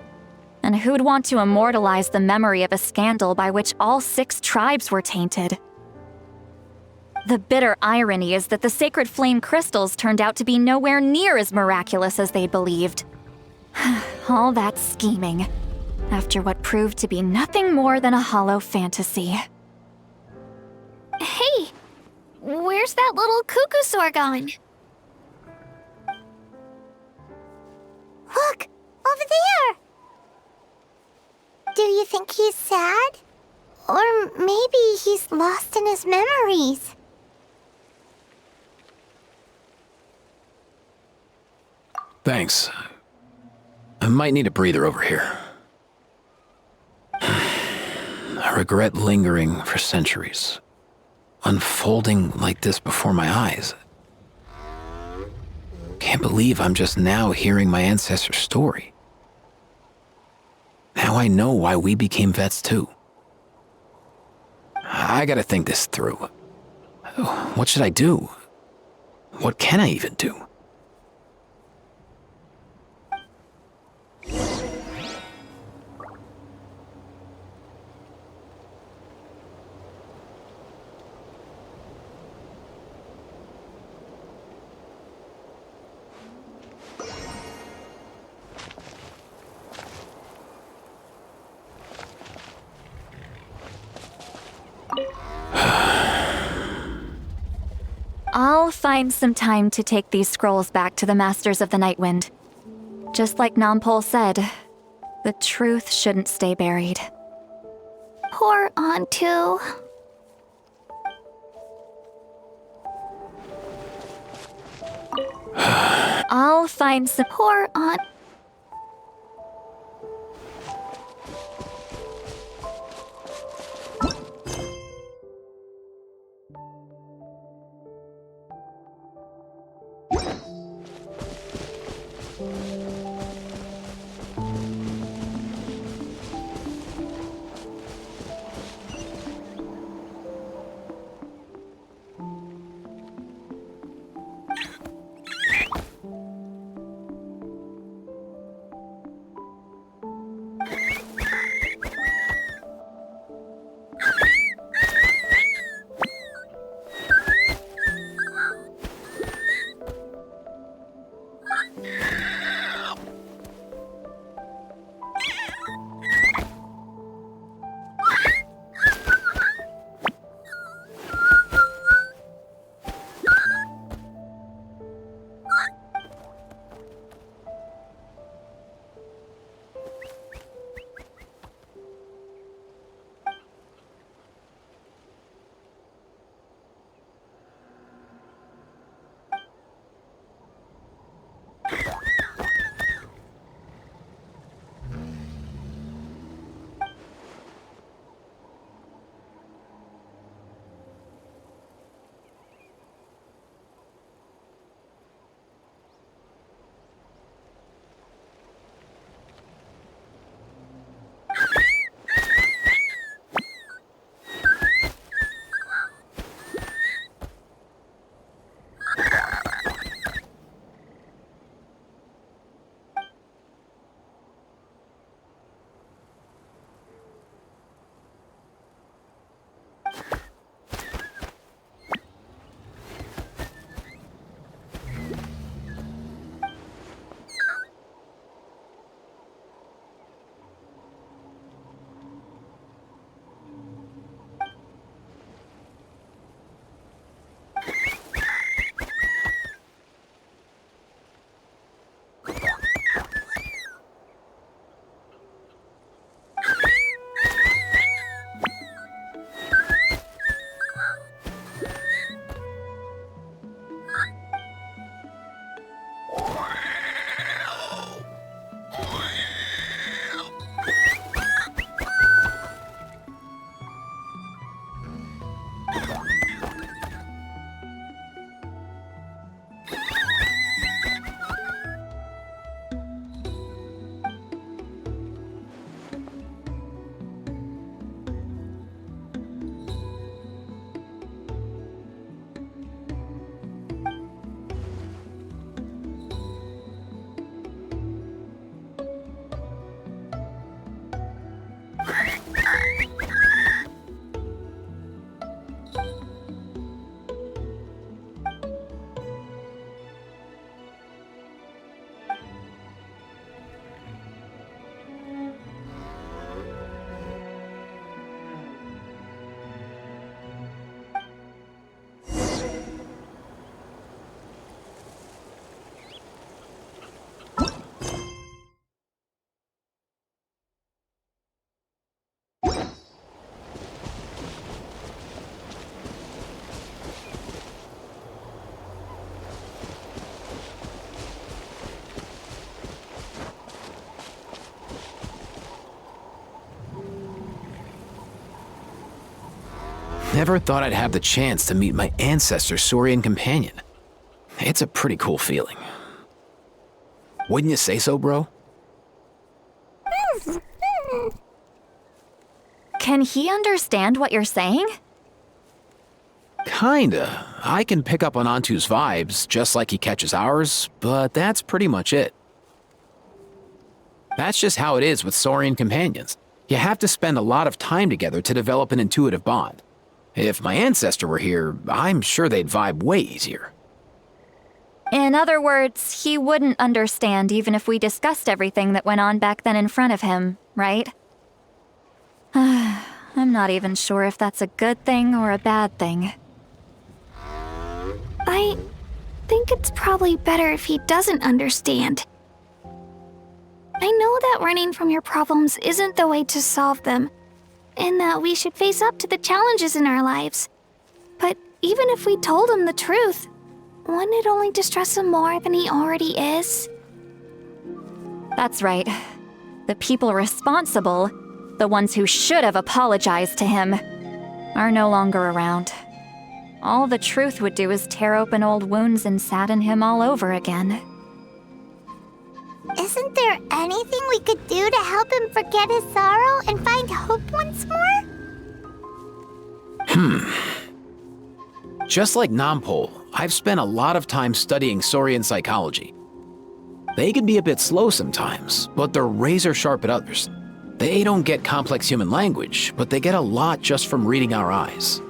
H: And who'd want to immortalize the memory of a scandal by which all 6 tribes were tainted? The bitter irony is that the sacred flame crystals turned out to be nowhere near as miraculous as they believed. All that scheming, after what proved to be nothing more than a hollow fantasy.
I: Hey, where's that little Cuckoosaur gone?
D: Look, over there! Do you think he's sad? Or maybe he's lost in his memories?
F: Thanks. I might need a breather over here. A regret lingering for centuries. Unfolding like this before my eyes. Can't believe I'm just now hearing my ancestor's story. Now I know why we became vets too. I gotta think this through. What should I do? what can I even do?
H: I'll find some time to take these scrolls back to the Masters of the Nightwind. Just like Nampol said, the truth shouldn't stay buried.
I: Poor Antu.
H: I'll find some—
I: Poor Aunt.
F: Never thought I'd have the chance to meet my ancestor Saurian Companion. It's a pretty cool feeling. Wouldn't you say so, bro?
H: Can he understand what you're saying?
F: Kinda. I can pick up on Antu's vibes, just like he catches ours, but that's pretty much it. That's just how it is with Saurian companions. You have to spend a lot of time together to develop an intuitive bond. If my ancestor were here, I'm sure they'd vibe way easier.
H: In other words, he wouldn't understand even if we discussed everything that went on back then in front of him, right? I'm not even sure if that's a good thing or a bad thing.
I: I think it's probably better if he doesn't understand. I know that running from your problems isn't the way to solve them, and that we should face up to the challenges in our lives. But even if we told him the truth, wouldn't it only distress him more than he already is?
H: That's right. The people responsible, the ones who should have apologized to him, are no longer around. All the truth would do is tear open old wounds and sadden him all over again.
D: Isn't there anything we could do to help him forget his sorrow and find hope once more?
F: Just like Nampol, I've spent a lot of time studying Saurian psychology. They can be a bit slow sometimes, but they're razor sharp at others. They don't get complex human language, but they get a lot just from reading our eyes.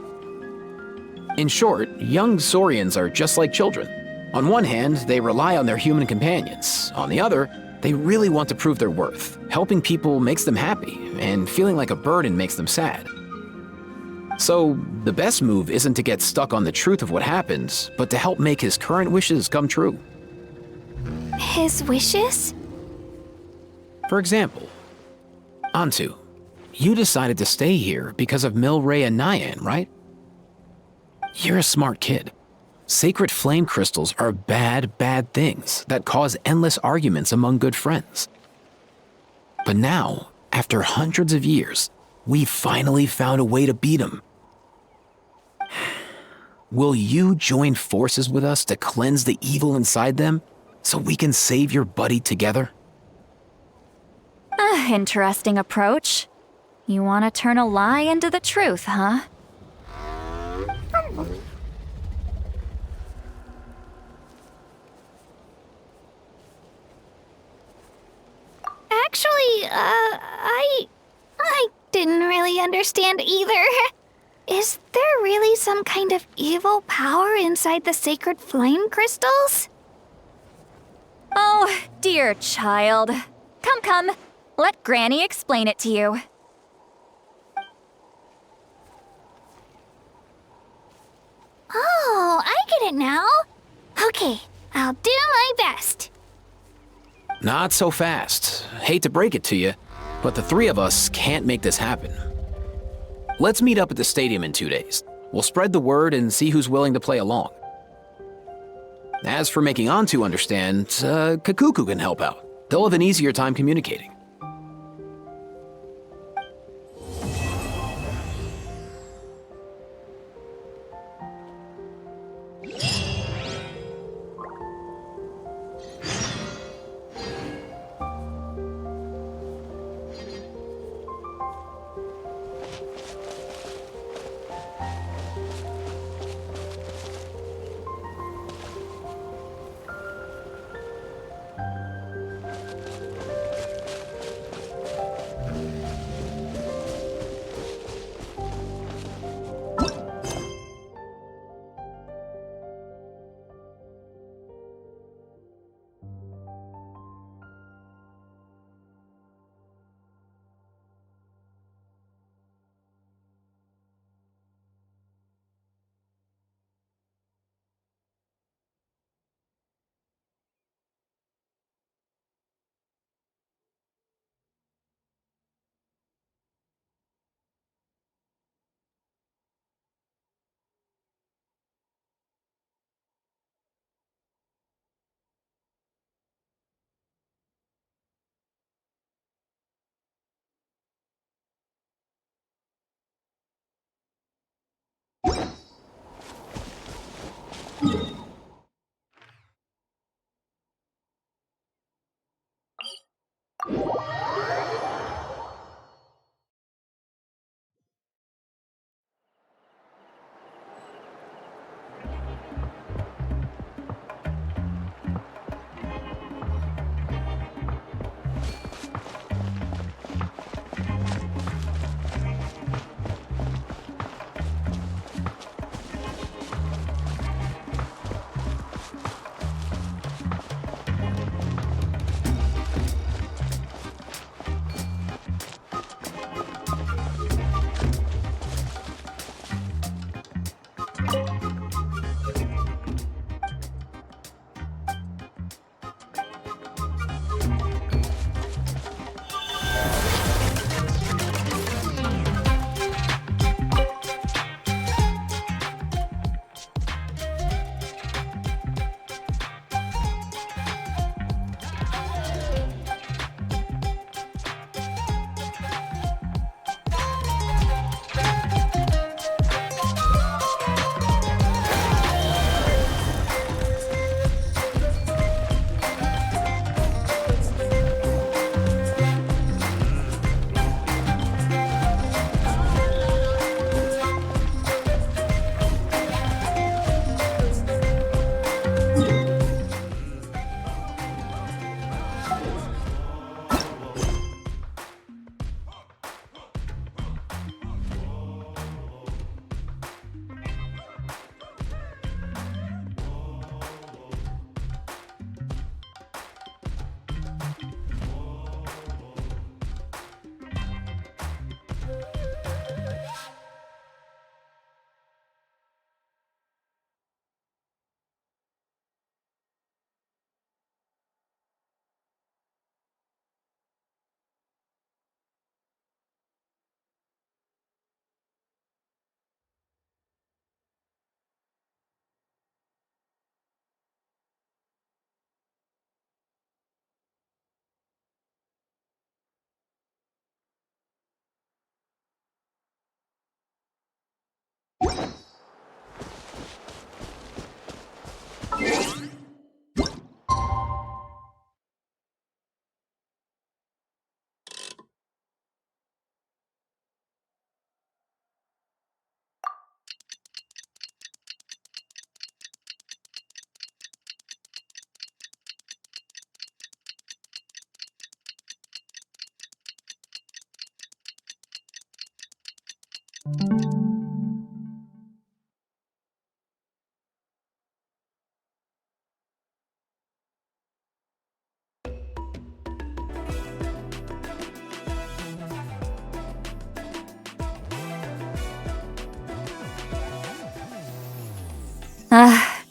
F: In short, young Saurians are just like children. On one hand, they rely on their human companions. On the other, they really want to prove their worth. Helping people makes them happy, and feeling like a burden makes them sad. So, the best move isn't to get stuck on the truth of what happened, but to help make his current wishes come true.
I: His wishes?
F: For example, Antu, you decided to stay here because of Milray and Nyan, right? You're a smart kid. Sacred flame crystals are bad, bad things that cause endless arguments among good friends. But now, after hundreds of years, we finally found a way to beat them. Will you join forces with us to cleanse the evil inside them so we can save your buddy together?
H: Interesting approach. You want to turn a lie into the truth, huh?
I: Actually, I didn't really understand either. Is there really some kind of evil power inside the sacred flame crystals?
H: Oh, dear child. Come. Let Granny explain it to you.
I: Oh, I get it now. Okay, I'll do my best.
F: Not so fast. Hate to break it to you, but the three of us can't make this happen. Let's meet up at the stadium in 2 days. We'll spread the word and see who's willing to play along. As for making Antu understand, Kakuku can help out. They'll have an easier time communicating.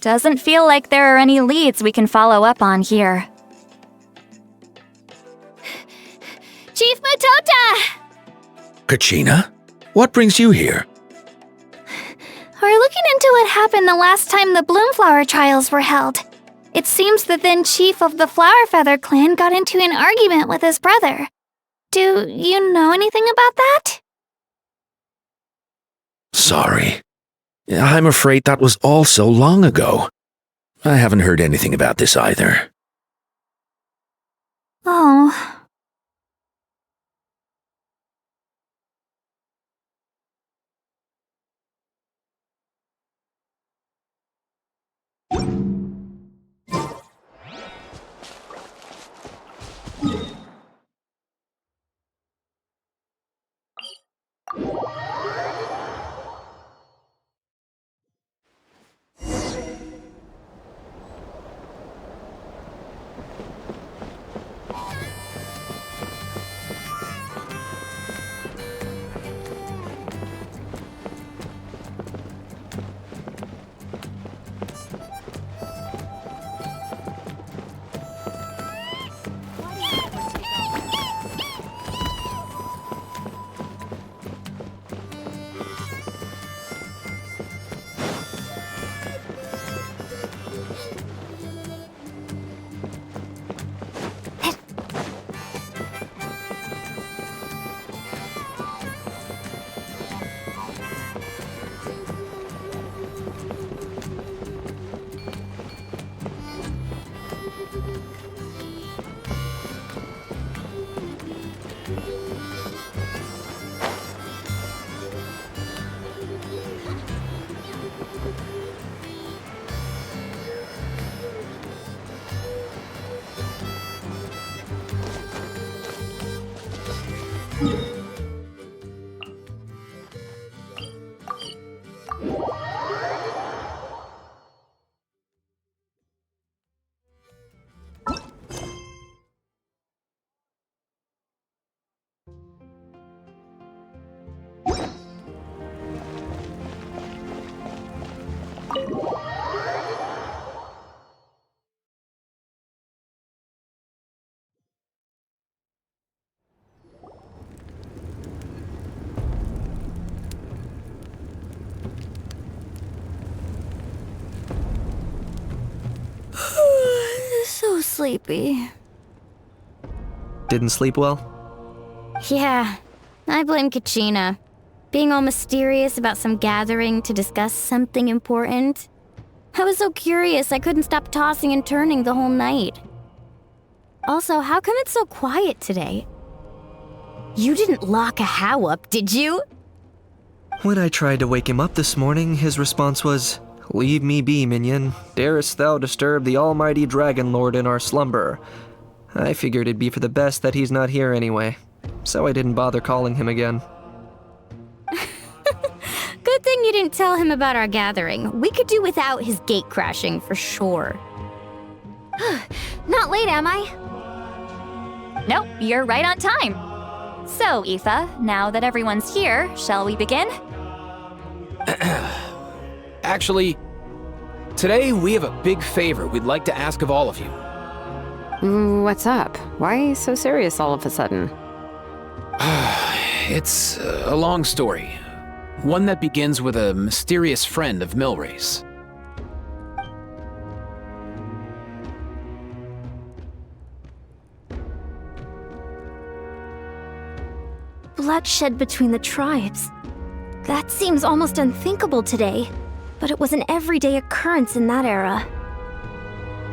H: Doesn't feel like there are any leads we can follow up on here.
I: Chief Matota!
O: Kachina? What brings you here?
I: We're looking into what happened the last time the Bloomflower trials were held. It seems the then chief of the Flowerfeather clan got into an argument with his brother. Do you know anything about that?
O: Sorry. I'm afraid that was all so long ago. I haven't heard anything about this either.
I: Oh. So sleepy.
E: Didn't sleep well?
B: Yeah, I blame Kachina. Being all mysterious about some gathering to discuss something important. I was so curious I couldn't stop tossing and turning the whole night. Also, how come it's so quiet today? You didn't lock a How up, did you?
E: When I tried to wake him up this morning, his response was, "Leave me be, minion. Darest thou disturb the almighty Dragon Lord in our slumber?" I figured it'd be for the best that he's not here anyway, so I didn't bother calling him again.
B: Good thing you didn't tell him about our gathering. We could do without his gate crashing for sure.
H: Not late, am I? Nope, you're right on time. So, Aoife, now that everyone's here, shall we begin?
F: Actually, today we have a big favor we'd like to ask of all of you.
A: What's up? Why so serious all of a sudden?
F: It's a long story. One that begins with a mysterious friend of Milray's.
R: Bloodshed between the tribes. That seems almost unthinkable today, but it was an everyday occurrence in that era.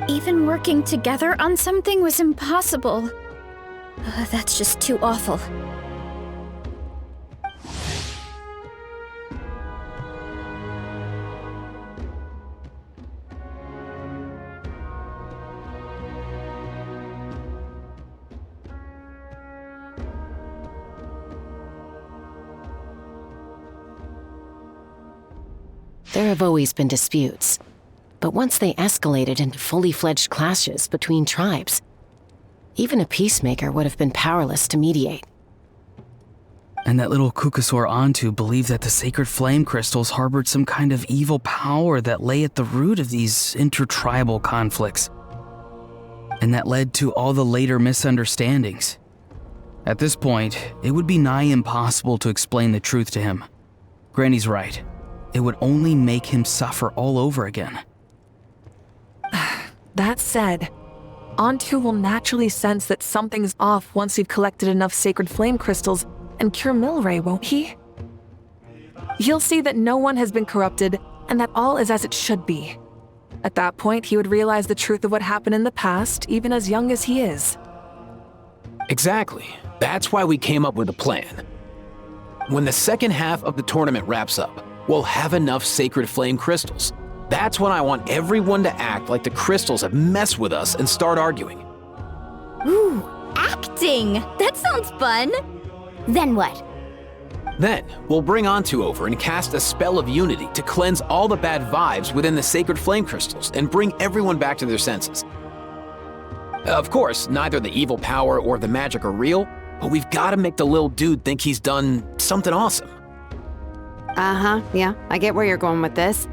I: Even working together on something was impossible. That's just too awful.
G: There have always been disputes, but once they escalated into fully fledged clashes between tribes, even a peacemaker would have been powerless to mediate.
C: And that little Kukusaur Antu believed that the sacred flame crystals harbored some kind of evil power that lay at the root of these intertribal conflicts. And that led to all the later misunderstandings. At this point, it would be nigh impossible to explain the truth to him. Granny's right. It would only make him suffer all over again.
S: That said, Antu will naturally sense that something's off once we've collected enough sacred flame crystals and cure Milray, won't he? He'll see that no one has been corrupted and that all is as it should be. At that point, he would realize the truth of what happened in the past, even as young as he is.
F: Exactly. That's why we came up with a plan. When the second half of the tournament wraps up, we'll have enough sacred flame crystals. That's when I want everyone to act like the crystals have messed with us and start arguing.
R: Ooh, acting! That sounds fun!
B: Then what?
F: Then, we'll bring Antu over and cast a spell of unity to cleanse all the bad vibes within the sacred flame crystals and bring everyone back to their senses. Of course, neither the evil power or the magic are real, but we've got to make the little dude think he's done something awesome.
A: Yeah, I get where you're going with this.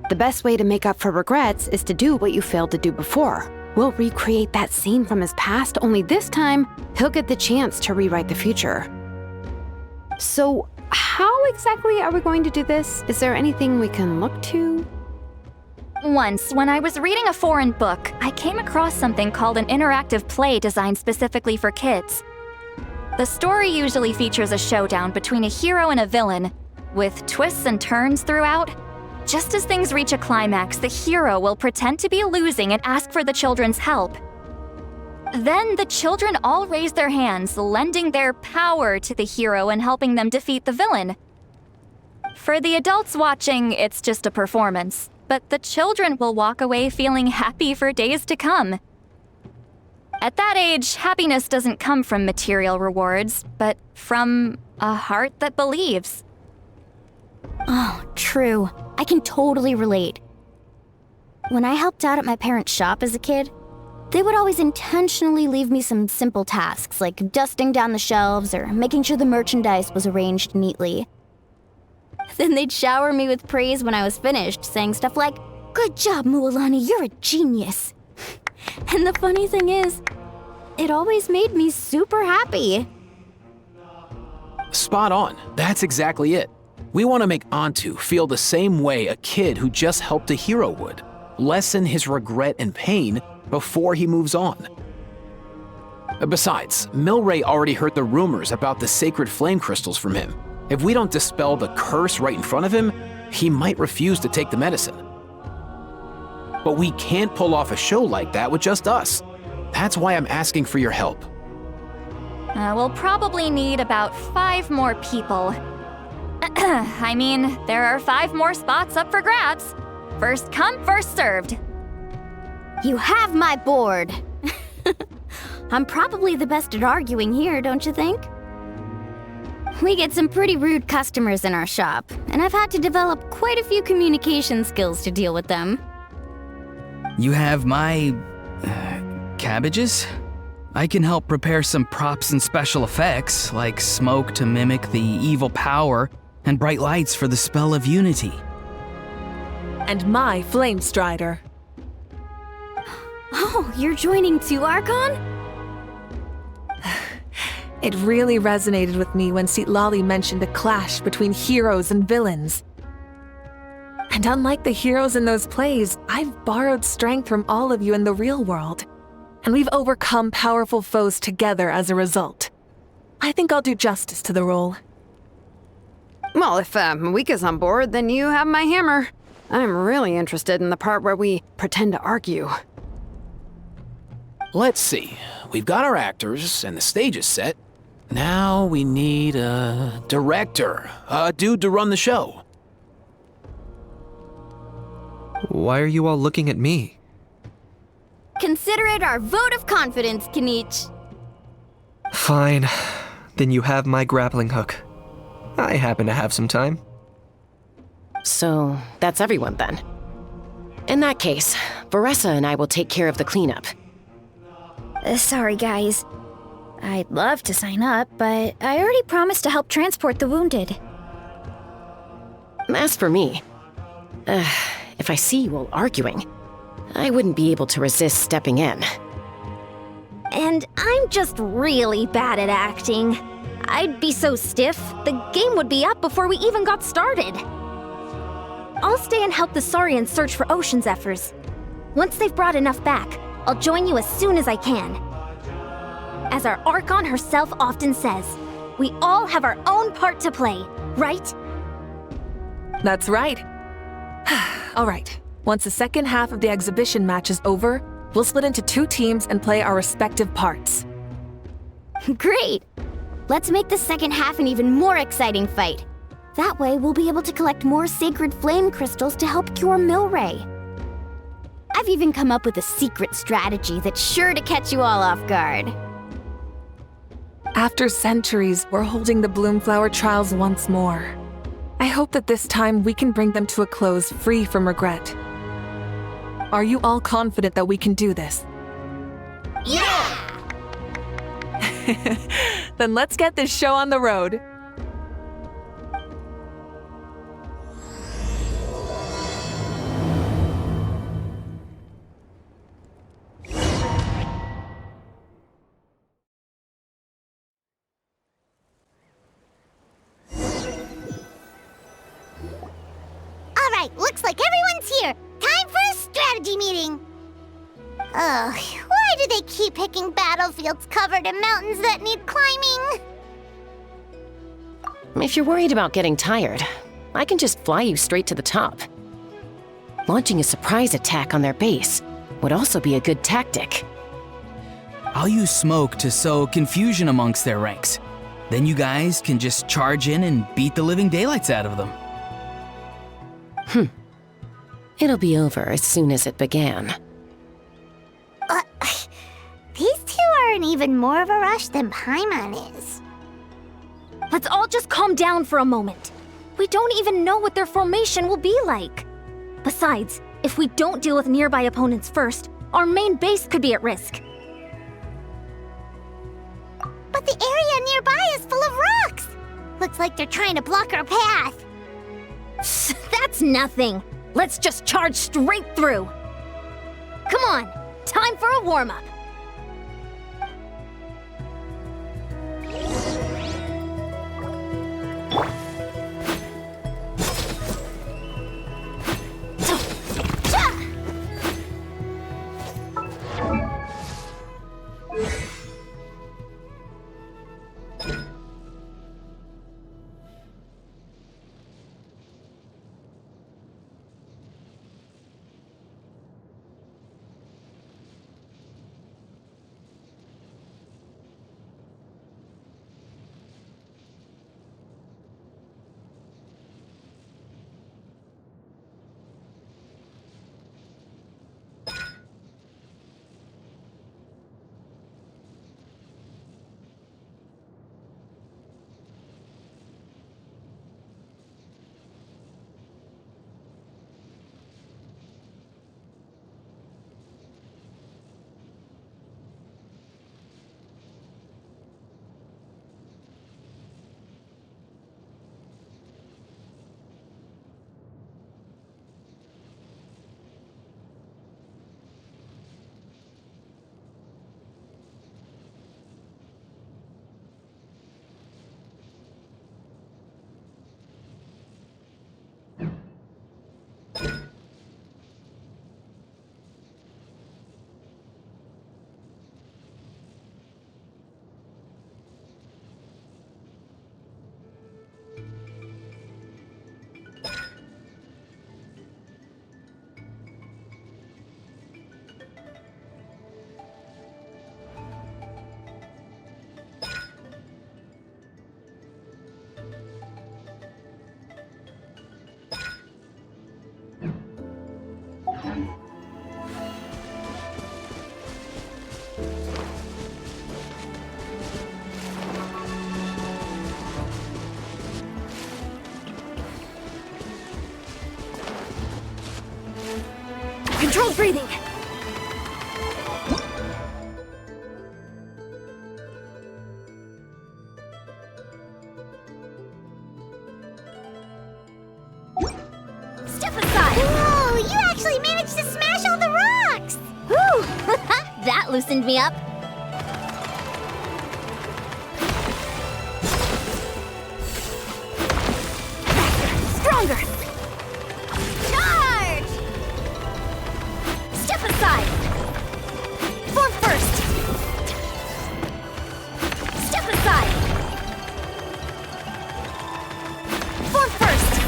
A: The best way to make up for regrets is to do what you failed to do before. We'll recreate that scene from his past, only this time, he'll get the chance to rewrite the future. So, how exactly are we going to do this? Is there anything we can look to?
H: Once, when I was reading a foreign book, I came across something called an interactive play designed specifically for kids. The story usually features a showdown between a hero and a villain, with twists and turns throughout. Just as things reach a climax, the hero will pretend to be losing and ask for the children's help. Then the children all raise their hands, lending their power to the hero and helping them defeat the villain. For the adults watching, it's just a performance, but the children will walk away feeling happy for days to come. At that age, happiness doesn't come from material rewards, but from a heart that believes.
B: Oh, true. I can totally relate. When I helped out at my parents' shop as a kid, they would always intentionally leave me some simple tasks like dusting down the shelves or making sure the merchandise was arranged neatly. Then they'd shower me with praise when I was finished, saying stuff like, "Good job, Mualani, you're a genius." And the funny thing is, it always made me super happy.
F: Spot on. That's exactly it. We want to make Antu feel the same way a kid who just helped a hero would. Lessen his regret and pain before he moves on. Besides, Milray already heard the rumors about the sacred flame crystals from him. If we don't dispel the curse right in front of him, he might refuse to take the medicine. But we can't pull off a show like that with just us. That's why I'm asking for your help.
H: We'll probably need about 5 more people. I mean, there are 5 more spots up for grabs. First come, first served.
B: You have my board. I'm probably the best at arguing here, don't you think? We get some pretty rude customers in our shop, and I've had to develop quite a few communication skills to deal with them.
C: You have my... cabbages? I can help prepare some props and special effects, like smoke to mimic the evil power, and bright lights for the spell of unity.
S: And my flame strider.
B: Oh, you're joining too, Archon?
S: It really resonated with me when Citlali mentioned a clash between heroes and villains. And unlike the heroes in those plays, I've borrowed strength from all of you in the real world. And we've overcome powerful foes together as a result. I think I'll do justice to the role.
A: Well, if Mawika's on board, then you have my hammer. I'm really interested in the part where we pretend to argue.
F: Let's see. We've got our actors and the stage is set. Now we need a director, a dude to run the show.
E: Why are you all looking at me?
B: Consider it our vote of confidence, Kinich.
E: Fine. Then you have my grappling hook. I happen to have some time.
G: So, that's everyone then. In that case, Varessa and I will take care of the cleanup.
R: Sorry, guys. I'd love to sign up, but I already promised to help transport the wounded.
G: As for me, if I see you all arguing, I wouldn't be able to resist stepping in.
R: And I'm just really bad at acting. I'd be so stiff, the game would be up before we even got started. I'll stay and help the Saurians search for Ocean Zephyrs. Once they've brought enough back, I'll join you as soon as I can. As our Archon herself often says, we all have our own part to play, right?
S: That's right. All right. Once the second half of the exhibition match is over, we'll split into 2 teams and play our respective parts.
B: Great! Let's make the second half an even more exciting fight. That way, we'll be able to collect more sacred flame crystals to help cure Milray. I've even come up with a secret strategy that's sure to catch you all off guard.
S: After centuries, we're holding the Bloomflower trials once more. I hope that this time we can bring them to a close free from regret. Are you all confident that we can do this?
D: Yeah!
S: Then let's get this show on the road.
D: Alright, looks like everyone's here. Time for a strategy meeting. Ugh, why do they keep picking battlefields covered in mountains that need climbing?
G: If you're worried about getting tired, I can just fly you straight to the top. Launching a surprise attack on their base would also be a good tactic.
C: I'll use smoke to sow confusion amongst their ranks. Then you guys can just charge in and beat the living daylights out of them.
G: It'll be over as soon as it began.
D: These two are in even more of a rush than Paimon is.
R: Let's all just calm down for a moment. We don't even know what their formation will be like. Besides, if we don't deal with nearby opponents first, our main base could be at risk.
D: But the area nearby is full of rocks. Looks like they're trying to block our path.
R: That's nothing. Let's just charge straight through. Come on, time for a warm-up. Controlled breathing. that loosened me up. Stronger! Charge! Step aside! Form first! Step aside! Form first!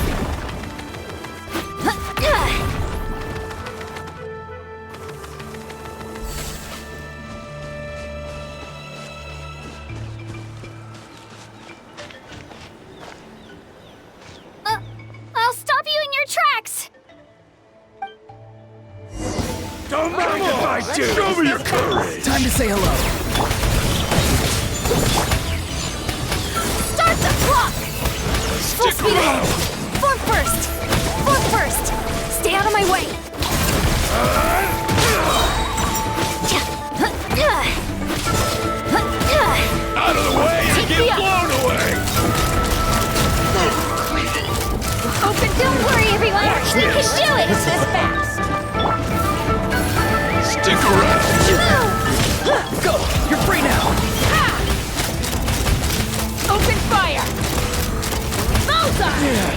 R: I'll stop you in your tracks!
O: Don't mind if I do! Show me your courage!
C: Time to say hello.
R: Start the clock! Full speed ahead! Form first! Form first! Stay out of my way!
O: Out of the way and get blown away!
R: Open, don't worry, everyone! We can do it! It's this fast!
O: Stick around!
C: Go! You're free now!
J: Open fire!
O: Yeah,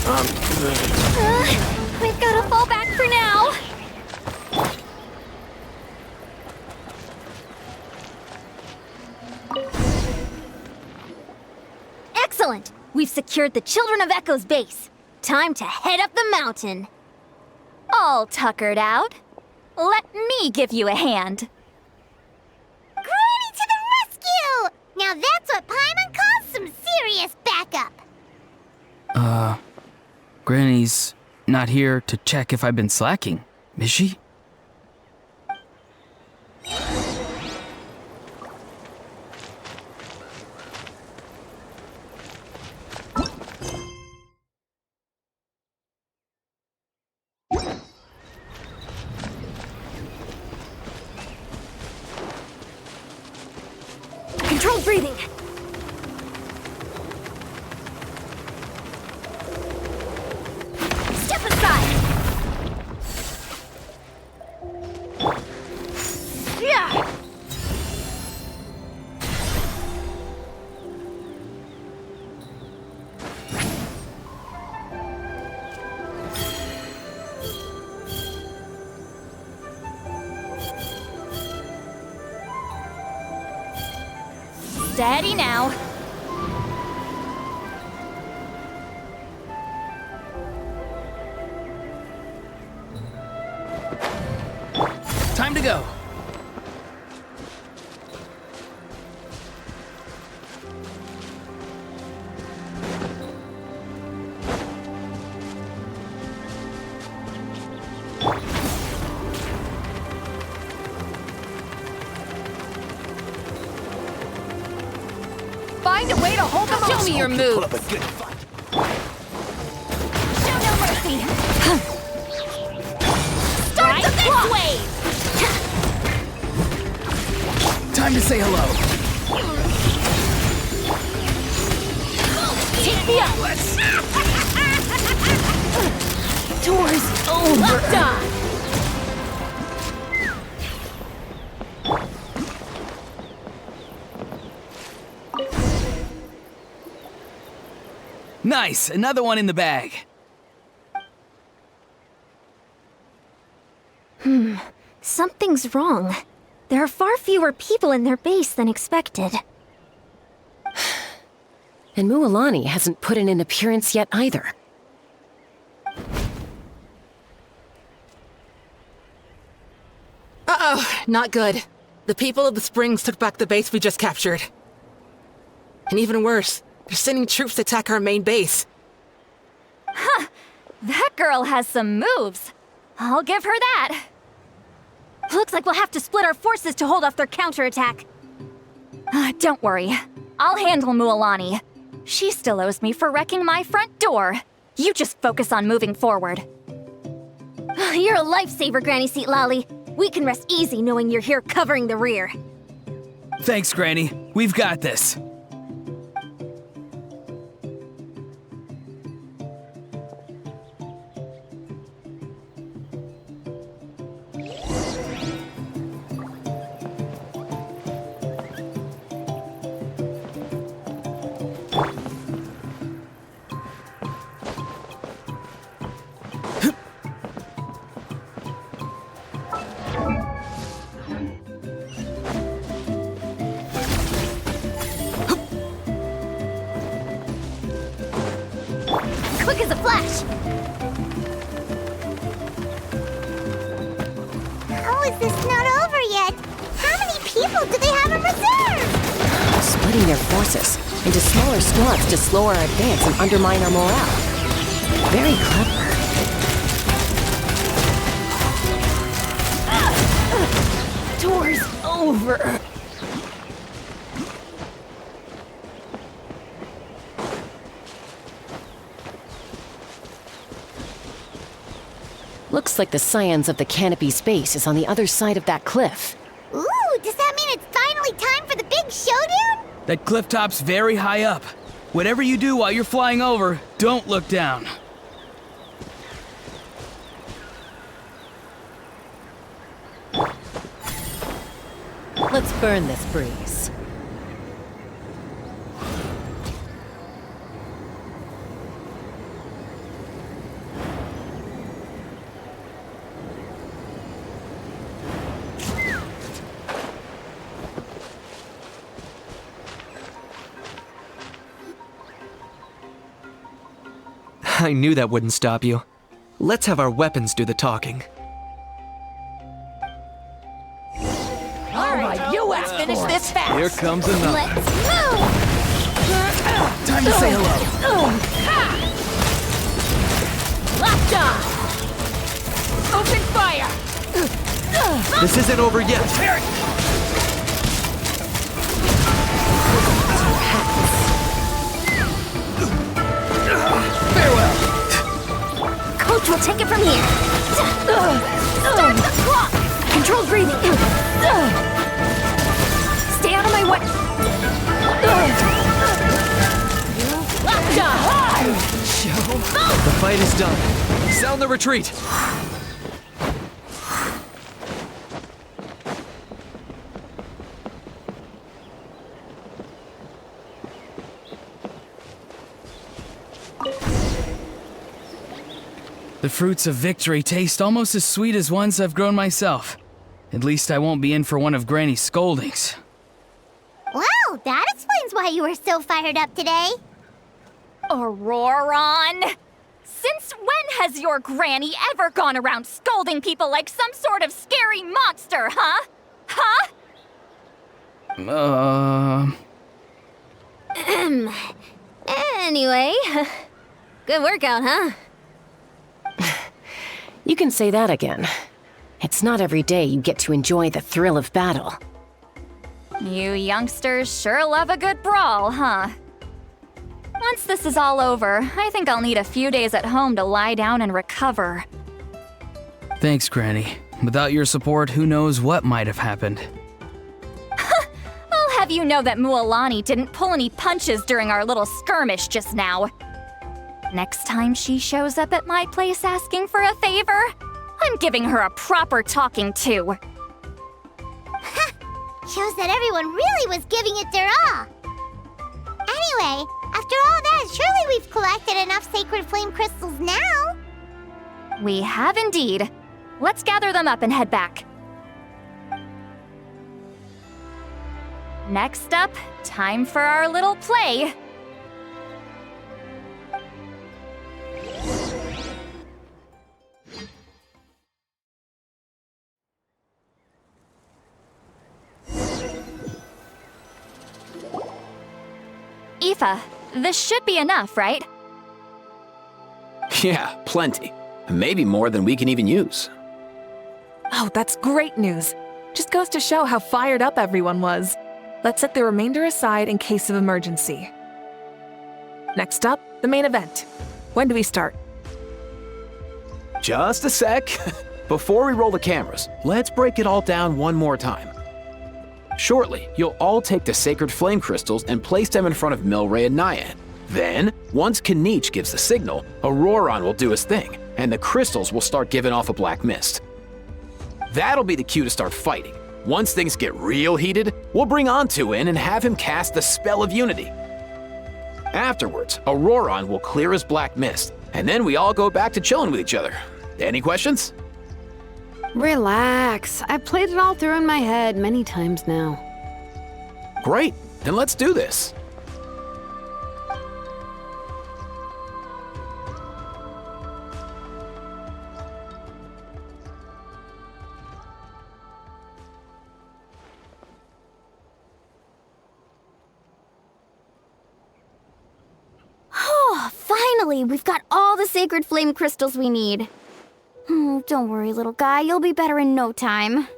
O: I'm good.
R: We've got to fall back for now! Excellent! We've secured the Children of Echo's base. Time to head up the mountain.
H: All tuckered out. Let me give you a hand.
D: Granny to the rescue! Now that's what Paimon calls some serious backup.
C: Granny's not here to check if I've been slacking, is she?
R: Controlled breathing. Step aside. Yeah.
H: Steady now.
C: Time to go.
J: Find a way to hold them off. Show me your moves.
O: Put up a good fight.
H: Show no mercy.
R: Start the clock.
H: Way.
C: Time to say hello.
H: Take me up.
J: Doors over.
H: Die.
C: Nice, another one in the bag.
R: Something's wrong. There are far fewer people in their base than expected.
G: And Mualani hasn't put in an appearance yet either.
T: Uh-oh, not good. The people of the Springs took back the base we just captured. And even worse, they're sending troops to attack our main base.
H: Huh. That girl has some moves. I'll give her that.
R: Looks like we'll have to split our forces to hold off their counterattack.
H: Don't worry. I'll handle Mualani. She still owes me for wrecking my front door. You just focus on moving forward.
R: You're a lifesaver, Granny Seat Lolly. We can rest easy knowing you're here covering the rear.
C: Thanks, Granny. We've got this.
D: quick as a flash. How is this not over yet? How many people do they have in reserve?
G: Splitting their forces into smaller squads to slow our advance and undermine our morale. Very clever.
D: Tour's over.
G: Looks like the Scions of the Canopy's base is on the other side of that cliff.
D: Ooh, does that mean it's finally time for the big showdown?
C: That cliff top's very high up. Whatever you do while you're flying over, don't look down.
G: Let's burn this breeze.
E: I knew that wouldn't stop you. Let's have our weapons do the talking.
J: All right, you let's finish this fast.
C: Here comes another.
D: Let's move!
C: Time to say hello.
J: Locked on. Open fire.
E: This isn't over yet.
R: Coach will take it from here. Start the clock! Controlled breathing. Stay out of my way.
E: The fight is done. Sound the retreat.
C: The fruits of victory taste almost as sweet as ones I've grown myself. At least I won't be in for one of Granny's scoldings.
D: Well, that explains why you were so fired up today.
H: Auroron! Since when has your granny ever gone around scolding people like some sort of scary monster, huh? Huh?
R: Anyway, good workout, huh?
G: You can say that again. It's not every day you get to enjoy the thrill of battle.
H: You youngsters sure love a good brawl, huh? Once this is all over, I think I'll need a few days at home to lie down and recover.
C: Thanks, Granny. Without your support, who knows what might have happened.
H: I'll have you know that Mualani didn't pull any punches during our little skirmish just now. Next time she shows up at my place asking for a favor, I'm giving her a proper talking to.
D: Shows that everyone really was giving it their all. Anyway, after all that, surely we've collected enough sacred flame crystals now.
H: We have indeed. Let's gather them up and head back. Next up, time for our little play. Aoife, this should be enough, right?
F: Yeah, plenty. Maybe more than we can even use.
S: Oh, that's great news. Just goes to show how fired up everyone was. Let's set the remainder aside in case of emergency. Next up, the main event. When do we start?
F: Just a sec. Before we roll the cameras, let's break it all down one more time. Shortly, you'll all take the sacred flame crystals and place them in front of Milray and Naiad. Then, once Kanich gives the signal, Auroron will do his thing, and the crystals will start giving off a black mist. That'll be the cue to start fighting. Once things get real heated, we'll bring Antu in and have him cast the Spell of Unity. Afterwards, Auroron will clear his black mist, and then we all go back to chilling with each other. Any questions?
A: Relax. I played it all through in my head many times now.
F: Great, then let's do this.
B: Finally, we've got all the sacred flame crystals we need. Oh, don't worry, little guy. You'll be better in no time.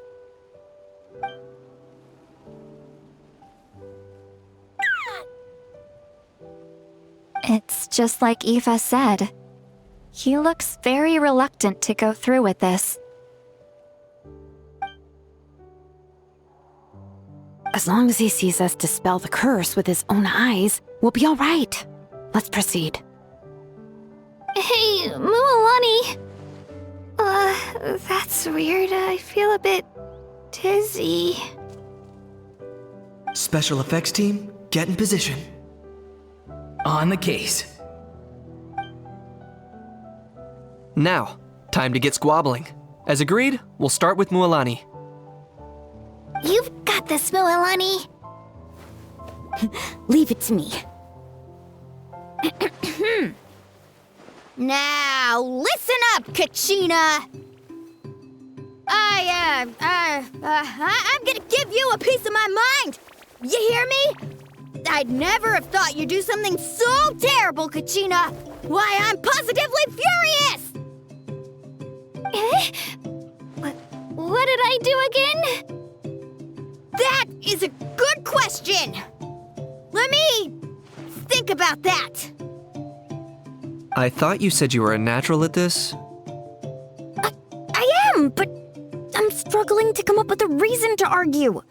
H: It's just like Eva said. He looks very reluctant to go through with this.
A: As long as he sees us dispel the curse with his own eyes, we'll be all right. Let's proceed.
I: Hey, Mualani. That's weird. I feel a bit dizzy.
E: Special effects team, get in position.
C: On the case.
E: Now, time to get squabbling. As agreed, we'll start with Mualani.
B: You've got this, Mualani. Leave it to me.
D: Now, listen up, Kachina! I'm gonna give you a piece of my mind! You hear me? I'd never have thought you'd do something so terrible, Kachina! Why, I'm positively furious!
I: What did I do again?
D: That is a good question! Let me think about that.
E: I thought you said you were a natural at this.
B: I am, but I'm struggling to come up with a reason to argue.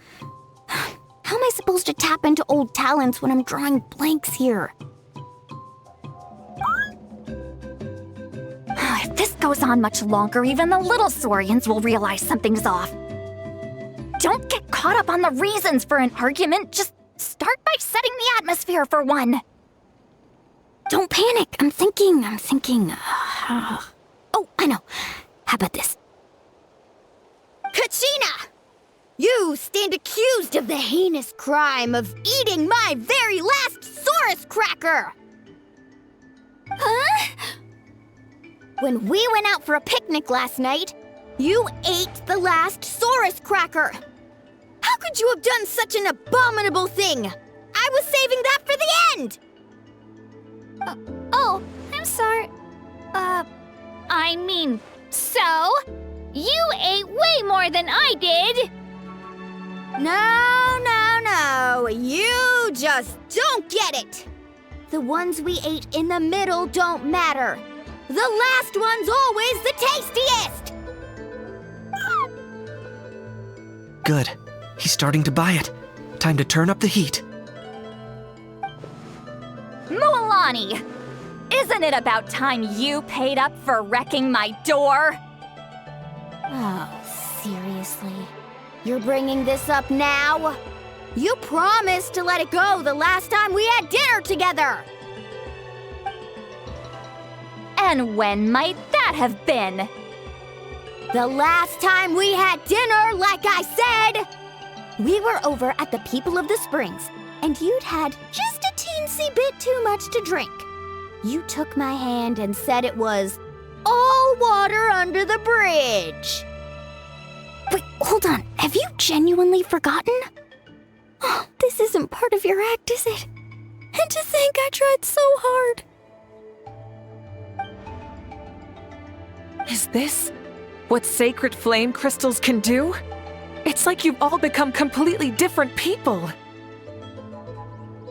B: How am I supposed to tap into old talents when I'm drawing blanks here?
H: If this goes on much longer, even the little Saurians will realize something's off. Don't get caught up on the reasons for an argument. Just start by setting the atmosphere for one.
B: Don't panic. I'm thinking. Oh, I know. How about this?
D: Kachina! You stand accused of the heinous crime of eating my very last Saurus cracker!
B: Huh?
D: When we went out for a picnic last night, you ate the last Saurus cracker! How could you have done such an abominable thing? I was saving that for the end!
I: Oh, I'm sorry. I mean, so? You ate way more than I did!
D: No, you just don't get it! The ones we ate in the middle don't matter. The last one's always the tastiest!
E: Good. He's starting to buy it. Time to turn up the heat.
H: Mualani! Isn't it about time you paid up for wrecking my door?
D: Oh, seriously? You're bringing this up now? You promised to let it go the last time we had dinner together!
H: And when might that have been?
D: The last time we had dinner, like I said! We were over at the People of the Springs, and you'd had just a teensy bit too much to drink. You took my hand and said it was all water under the bridge.
B: Wait, hold on. Have you genuinely forgotten? Oh, this isn't part of your act, is it? And to think I tried so hard.
S: Is this what sacred flame crystals can do? It's like you've all become completely different people.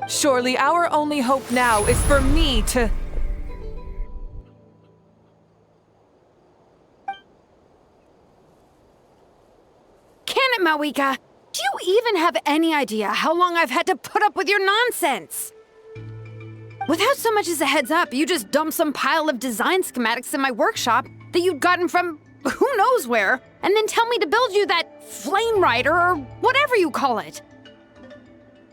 S: Surely our only hope now is for me to...
A: Can it, Mawika? Do you even have any idea how long I've had to put up with your nonsense? Without so much as a heads up, you just dumped some pile of design schematics in my workshop that you'd gotten from who knows where, and then tell me to build you that flame rider or whatever you call it.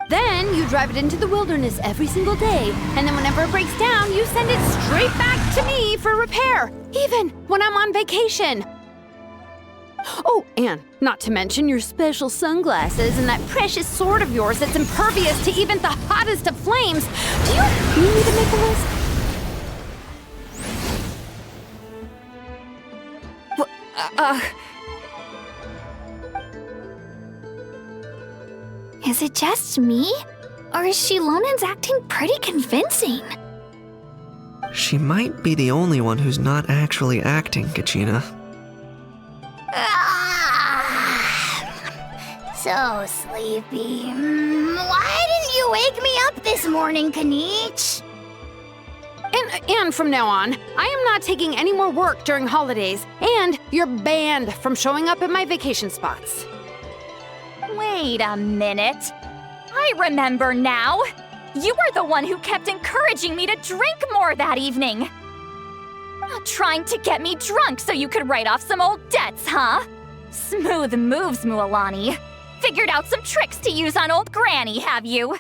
A: Then you drive it into the wilderness every single day, and then whenever it breaks down, you send it straight back to me for repair, even when I'm on vacation. Oh, and not to mention your special sunglasses and that precious sword of yours that's impervious to even the hottest of flames. Do you need me to make a list?
I: Is it just me? Or is Shilonen's acting pretty convincing?
E: She might be the only one who's not actually acting, Kachina.
D: So sleepy. Why didn't you wake me up this morning, Kanich?
A: And from now on, I am not taking any more work during holidays, and you're banned from showing up at my vacation spots.
H: Wait a minute. I remember now. You were the one who kept encouraging me to drink more that evening. Trying to get me drunk so you could write off some old debts, huh? Smooth moves, Mualani. Figured out some tricks to use on old Granny, have you?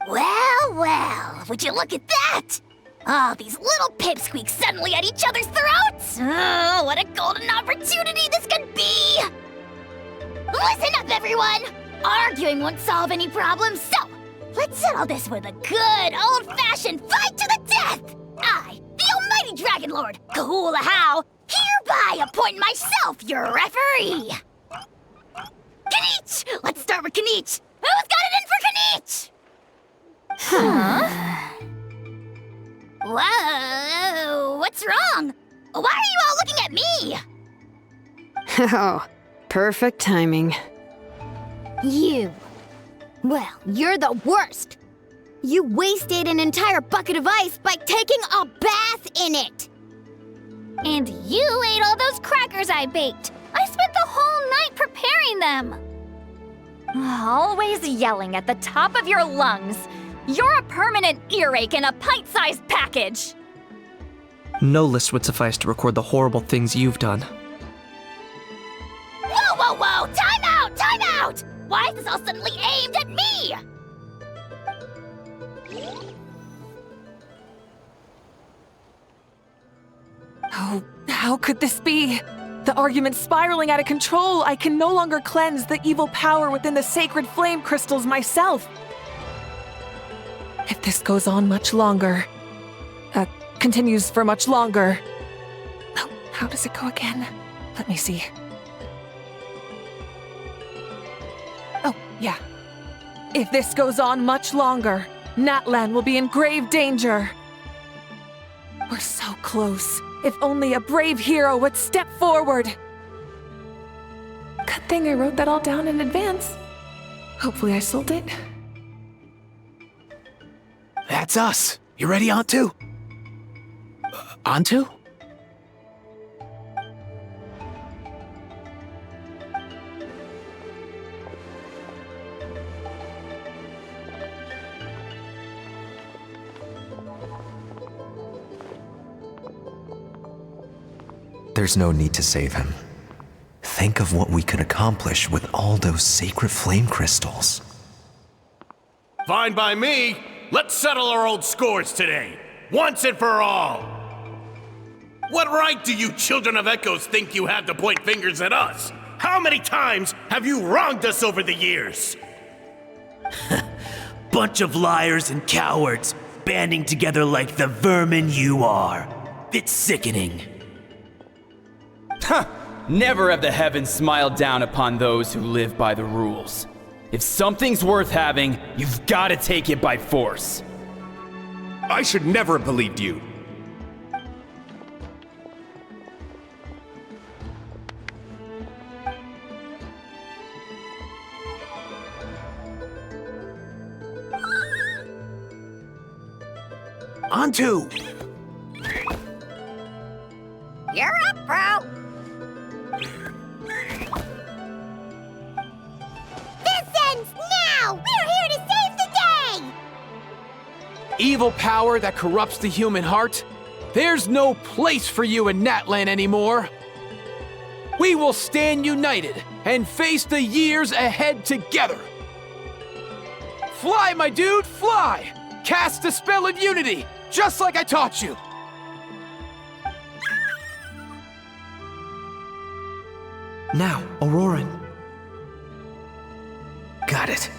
D: Well, well, would you look at that? Oh, these little pipsqueaks suddenly at each other's throats! Oh, what a golden opportunity this could be! Listen up, everyone! Arguing won't solve any problems, so let's settle this with a good old-fashioned fight to the death! I, the almighty Dragon Lord, Kahula-How, hereby appoint myself your referee! Kanich! Let's start with Kanich! Who's got it in for Kanich? Huh? Whoa, what's wrong? Why are you all looking at me?
A: Oh, perfect timing.
B: You. Well, you're the worst. You wasted an entire bucket of ice by taking a bath in it.
I: And you ate all those crackers I baked. I spent the whole night preparing them.
H: Always yelling at the top of your lungs. You're a permanent earache in a pint-sized package.
E: No list would suffice to record the horrible things you've done.
D: Whoa, whoa, whoa! Time out! Time out! Why is this all suddenly aimed at me?
S: Oh, how could this be? The argument's spiraling out of control. I can no longer cleanse the evil power within the sacred flame crystals myself. If this goes on much longer, continues for much longer. Oh, how does it go again? Let me see. Oh, yeah. If this goes on much longer, Natlan will be in grave danger. We're so close. If only a brave hero would step forward. Good thing I wrote that all down in advance. Hopefully I sold it.
F: That's us. You ready, Antu? Antu?
L: There's no need to save him. Think of what we could accomplish with all those sacred flame crystals.
O: Fine by me. Let's settle our old scores today, once and for all. What right do you children of Echoes think you have to point fingers at us? How many times have you wronged us over the years?
N: Bunch of liars and cowards, banding together like the vermin you are. It's sickening.
K: Huh! Never have the heavens smiled down upon those who live by the rules. If something's worth having, you've got to take it by force.
P: I should never have believed you.
F: Antu!
D: You're up, bro! This ends now! We're here to save the day!
F: Evil power that corrupts the human heart? There's no place for you in Natlan anymore! We will stand united and face the years ahead together! Fly, my dude, fly! Cast the spell of unity, just like I taught you!
E: Now, Auroran.
C: Got it.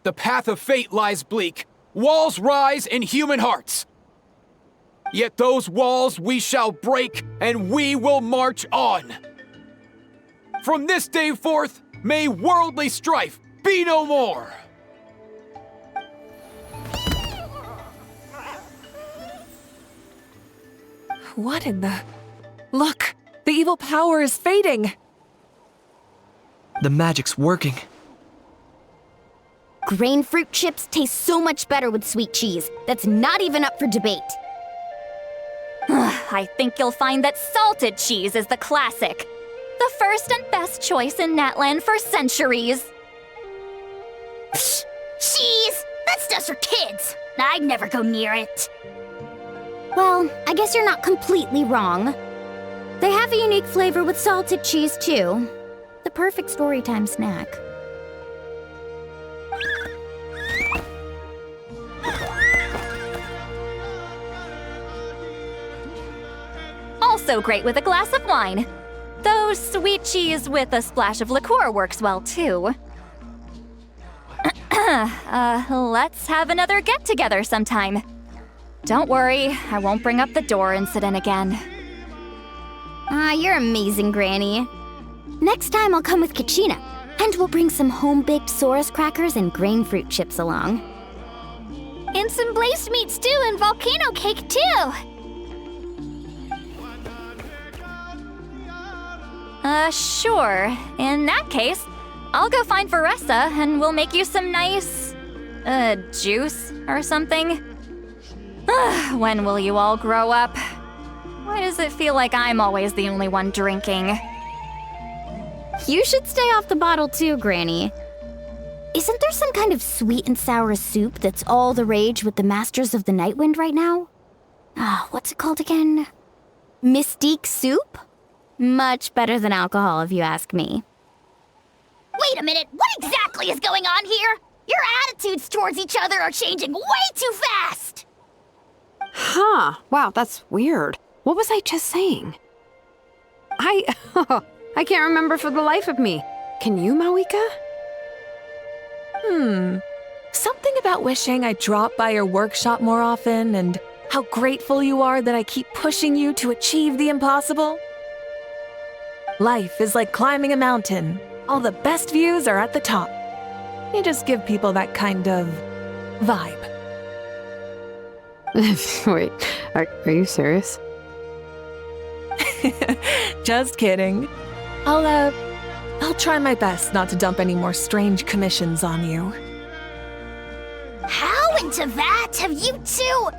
F: The path of fate lies bleak. Walls rise in human hearts. Yet those walls we shall break, and we will march on. From this day forth, may worldly strife be no more.
S: What in the... Look! The evil power is fading!
E: The magic's working.
B: Grain fruit chips taste so much better with sweet cheese. That's not even up for debate.
H: I think you'll find that salted cheese is the classic. The first and best choice in Natland for centuries.
D: Psh, cheese! That's just for kids. I'd never go near it.
B: Well, I guess you're not completely wrong. They have a unique flavor with salted cheese, too. The perfect storytime snack.
H: Also great with a glass of wine. Though sweet cheese with a splash of liqueur works well, too. Let's have another get-together sometime. Don't worry, I won't bring up the door incident again.
B: You're amazing, Granny. Next time I'll come with Kachina, and we'll bring some home-baked Saurus crackers and grain fruit chips along.
I: And some blazed meat stew and volcano cake, too!
H: Sure. In that case, I'll go find Varessa and we'll make you some nice... juice or something. When will you all grow up? Why does it feel like I'm always the only one drinking?
B: You should stay off the bottle too, Granny. Isn't there some kind of sweet and sour soup that's all the rage with the Masters of the Nightwind right now? What's it called again? Mystique soup? Much better than alcohol, if you ask me.
D: Wait a minute, what exactly is going on here? Your attitudes towards each other are changing way too fast!
A: Huh. Wow, that's weird. What was I just saying? I can't remember for the life of me. Can you, Mawika?
S: Something about wishing I dropped by your workshop more often and how grateful you are that I keep pushing you to achieve the impossible. Life is like climbing a mountain. All the best views are at the top. You just give people that kind of vibe.
A: Wait, are you serious?
S: Just kidding. I'll try my best not to dump any more strange commissions on you.
D: How into that have you two...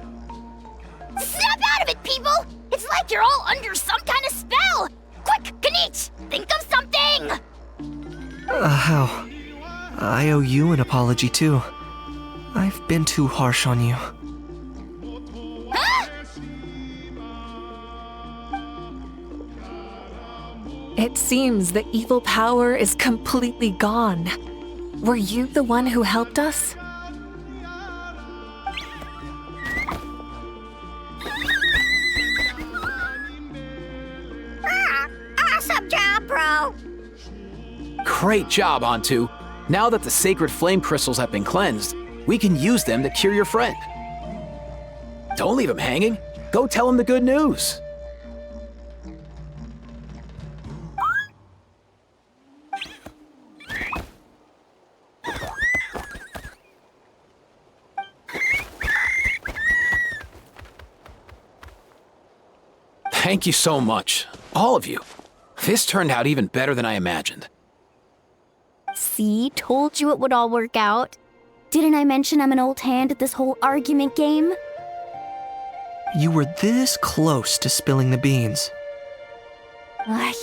D: Snap out of it, people! It's like you're all under some kind of spell! Quick, Kanich, think of something!
E: How? I owe you an apology too. I've been too harsh on you.
D: Huh?
S: It seems the evil power is completely gone. Were you the one who helped us?
D: Awesome job, bro!
F: Great job, Antu. Now that the sacred flame crystals have been cleansed, we can use them to cure your friend. Don't leave him hanging. Go tell him the good news. Thank you so much, all of you. This turned out even better than I imagined.
B: See, told you it would all work out. Didn't I mention I'm an old hand at this whole argument game?
E: You were this close to spilling the beans.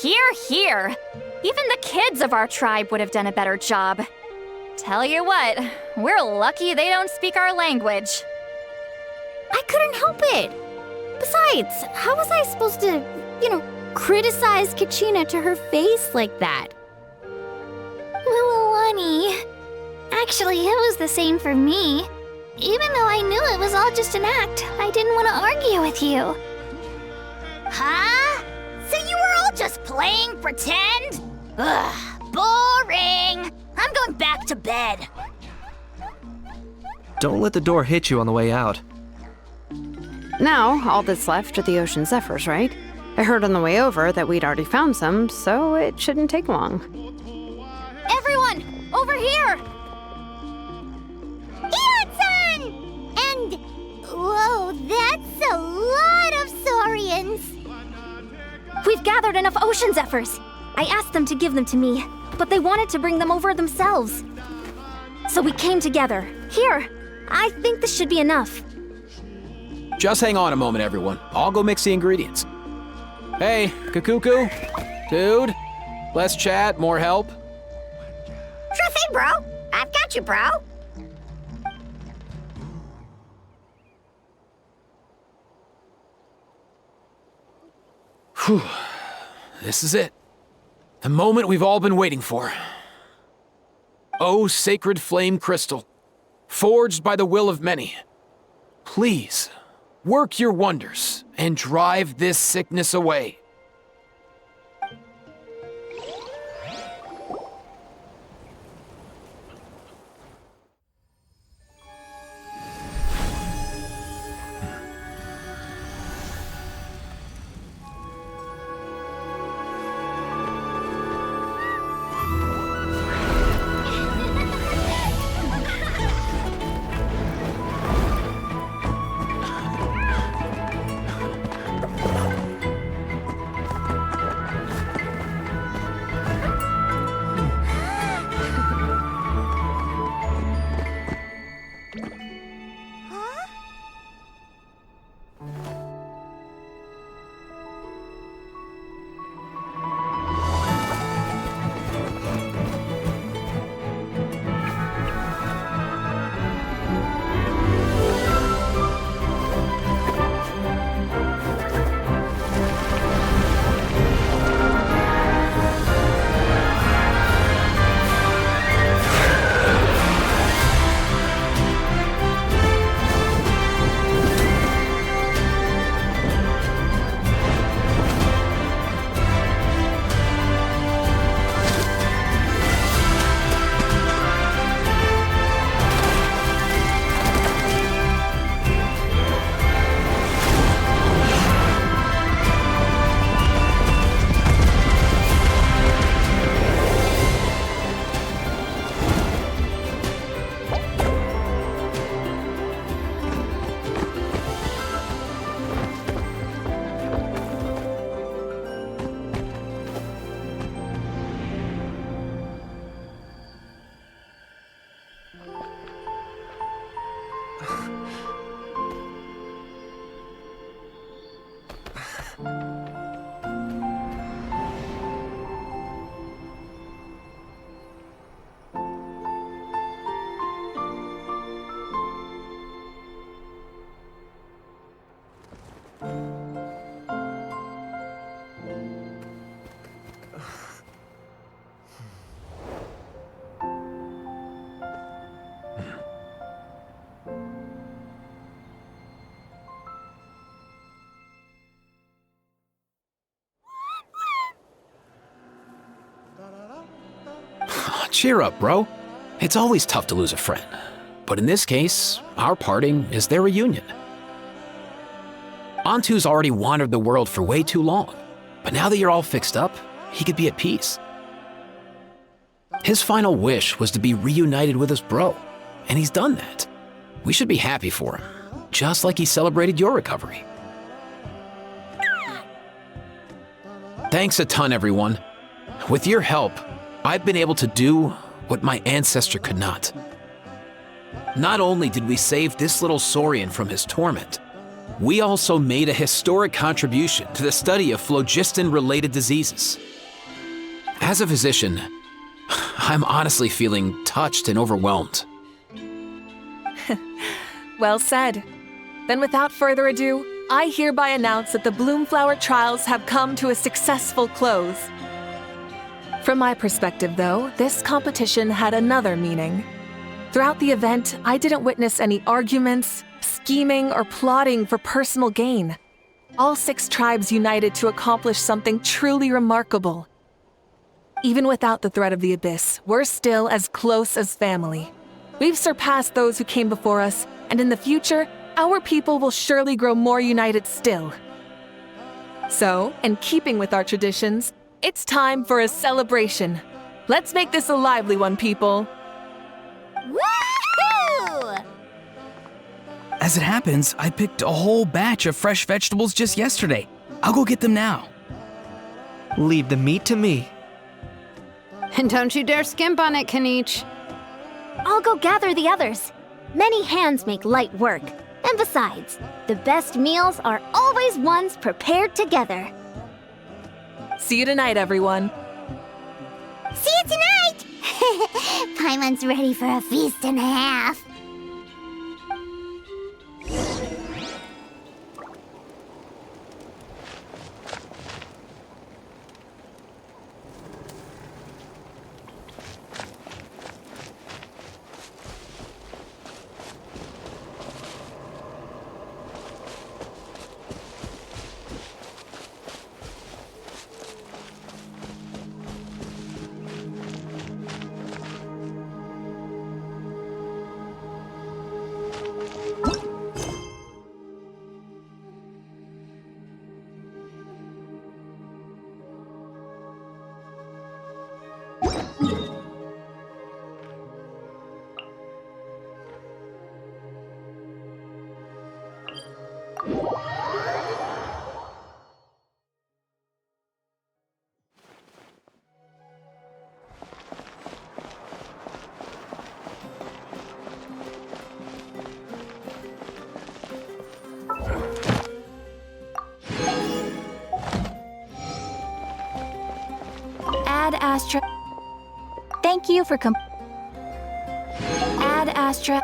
H: Hear, hear. Even the kids of our tribe would have done a better job. Tell you what, we're lucky they don't speak our language.
B: I couldn't help it. Besides, how was I supposed to, criticize Kachina to her face like that?
I: Lilani. Actually, it was the same for me. Even though I knew it was all just an act, I didn't want to argue with you.
D: Huh? So you were all just playing pretend? Ugh, boring. I'm going back to bed.
E: Don't let the door hit you on the way out.
A: Now, all that's left are the ocean zephyrs, right? I heard on the way over that we'd already found some, so it shouldn't take long.
D: Everyone, over here! Hiyon-san! And... whoa, that's a lot of saurians!
R: We've gathered enough ocean zephyrs. I asked them to give them to me, but they wanted to bring them over themselves. So we came together. Here, I think this should be enough.
F: Just hang on a moment, everyone. I'll go mix the ingredients. Hey, Kakuku? Dude? Less chat, more help?
D: Sure thing, bro. I've got you, bro.
F: Whew. This is it. The moment we've all been waiting for. Oh, sacred flame crystal, forged by the will of many. Please, work your wonders and drive this sickness away. Cheer up, bro. It's always tough to lose a friend. But in this case, our parting is their reunion. Antu's already wandered the world for way too long. But now that you're all fixed up, he could be at peace. His final wish was to be reunited with his bro, and he's done that. We should be happy for him, just like he celebrated your recovery. Thanks a ton, everyone. With your help, I've been able to do what my ancestor could not. Not only did we save this little Saurian from his torment, we also made a historic contribution to the study of phlogiston-related diseases. As a physician, I'm honestly feeling touched and overwhelmed.
S: Well said. Then without further ado, I hereby announce that the Bloomflower trials have come to a successful close. From my perspective, though, this competition had another meaning. Throughout the event, I didn't witness any arguments, scheming, or plotting for personal gain. All 6 tribes united to accomplish something truly remarkable. Even without the threat of the Abyss, we're still as close as family. We've surpassed those who came before us, and in the future, our people will surely grow more united still. So, in keeping with our traditions, it's time for a celebration. Let's make this a lively one, people.
R: Woohoo!
C: As it happens, I picked a whole batch of fresh vegetables just yesterday. I'll go get them now.
E: Leave the meat to me.
A: And don't you dare skimp on it, Kanich.
R: I'll go gather the others. Many hands make light work. And besides, the best meals are always ones prepared together.
S: See you tonight, everyone.
D: See you tonight! Paimon's ready for a feast and a half.
I: Ad Astra. Thank you for Ad Astra.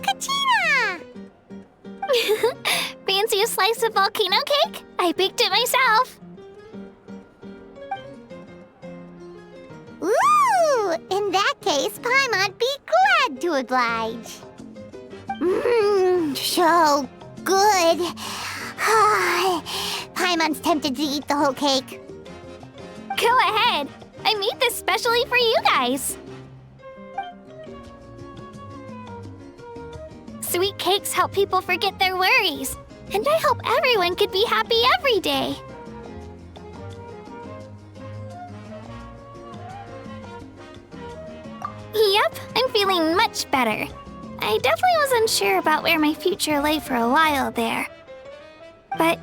D: Katina!
I: Fancy a slice of volcano cake? I baked it myself.
D: Ooh! In that case, Paimon'd be glad to oblige. Mmm, so good. Paimon's tempted to eat the whole cake.
I: Go ahead. I made this specially for you guys. Sweet cakes help people forget their worries. And I hope everyone could be happy every day. Yep, I'm feeling much better. I definitely was unsure about where my future lay for a while there. But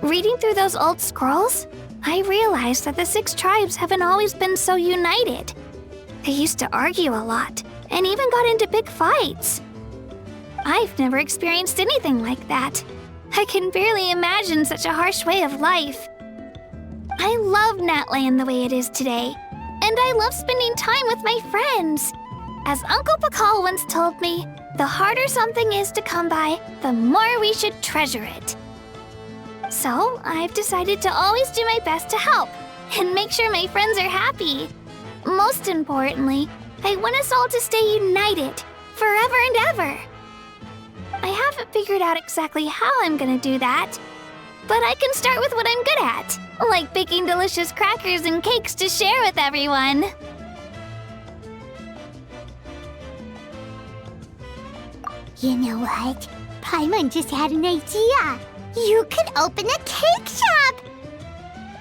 I: reading through those old scrolls, I realized that the 6 tribes haven't always been so united. They used to argue a lot, and even got into big fights. I've never experienced anything like that. I can barely imagine such a harsh way of life. I love Natland the way it is today, and I love spending time with my friends. As Uncle Pakal once told me, the harder something is to come by, the more we should treasure it. So, I've decided to always do my best to help, and make sure my friends are happy. Most importantly, I want us all to stay united, forever and ever. I haven't figured out exactly how I'm gonna do that, but I can start with what I'm good at, like baking delicious crackers and cakes to share with everyone.
D: You know what? Paimon just had an idea. You could open a cake shop.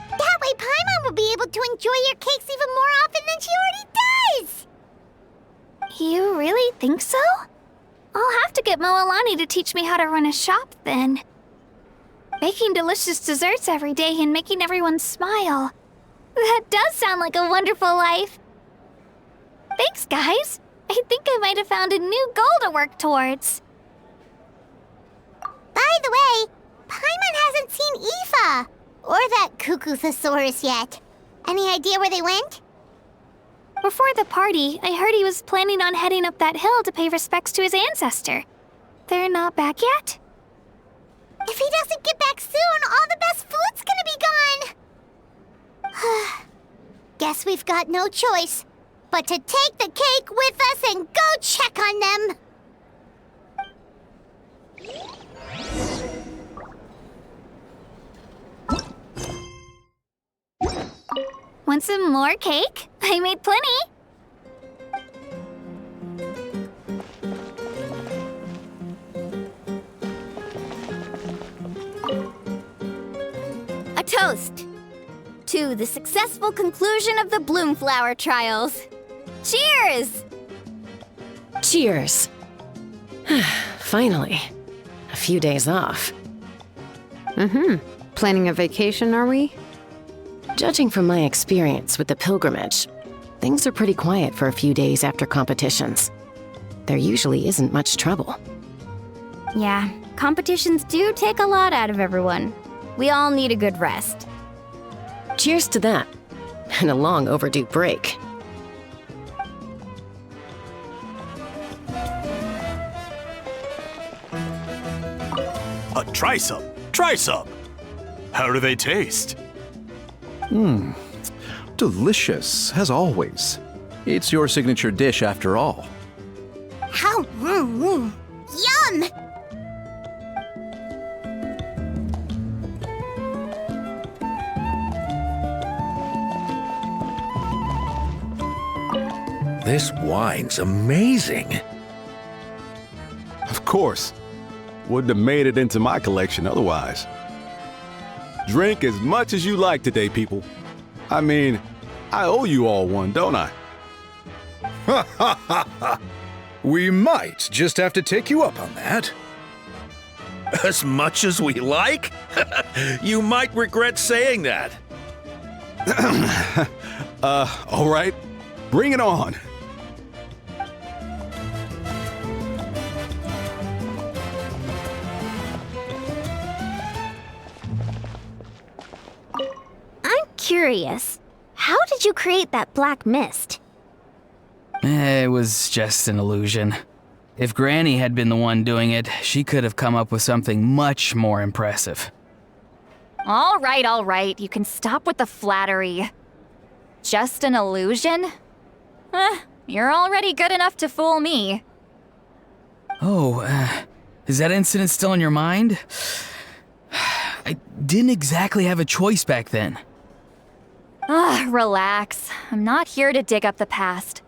D: That way Paimon will be able to enjoy your cakes even more often than she already does.
I: You really think so? I'll have to get Moalani to teach me how to run a shop then. Baking delicious desserts every day and making everyone smile. That does sound like a wonderful life. Thanks, guys. I think I might have found a new goal to work towards.
D: By the way, Paimon hasn't seen Aoife or that Cuckoo Thesaurus yet. Any idea where they went?
I: Before the party, I heard he was planning on heading up that hill to pay respects to his ancestor. They're not back yet?
D: If he doesn't get back soon, all the best food's gonna be gone. Guess we've got no choice but to take the cake with us and go check on them.
I: Want some more cake? I made plenty.
R: A toast to the successful conclusion of the Bloomflower trials. Cheers!
G: Cheers. Finally. A few days off.
A: Planning a vacation, are we?
G: Judging from my experience with the pilgrimage, things are pretty quiet for a few days after competitions. There usually isn't much trouble.
R: Yeah, competitions do take a lot out of everyone. We all need a good rest.
G: Cheers to that, and a long overdue break.
O: Try some. Try some. How do they taste?
U: Delicious, as always. It's your signature dish after all.
D: How? Yum!
V: This wine's amazing.
P: Of course. Wouldn't have made it into my collection otherwise. Drink as much as you like today, people. I mean, I owe you all one, don't I?
V: Ha ha ha ha! We might just have to take you up on that. As much as we like? You might regret saying that.
P: All right. Bring it on.
R: I'm curious. How did you create that black mist?
C: It was just an illusion. If Granny had been the one doing it, she could have come up with something much more impressive.
H: All right. You can stop with the flattery. Just an illusion? You're already good enough to fool me.
C: Oh, is that incident still in your mind? I didn't exactly have a choice back then.
H: Relax. I'm not here to dig up the past.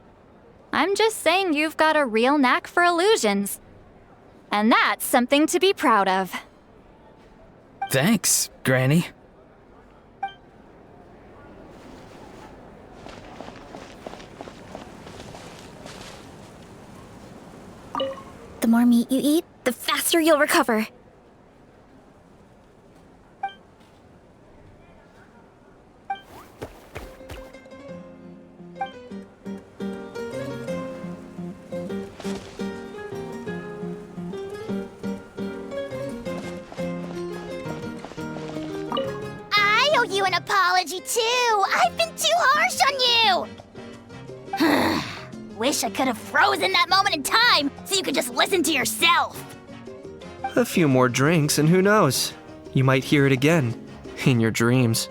H: I'm just saying you've got a real knack for illusions. And that's something to be proud of.
C: Thanks, Granny.
R: The more meat you eat, the faster you'll recover.
D: I owe you an apology, too. I've been too harsh on you. Wish I could have frozen that moment in time so you could just listen to yourself.
E: A few more drinks, and who knows? You might hear it again in your dreams.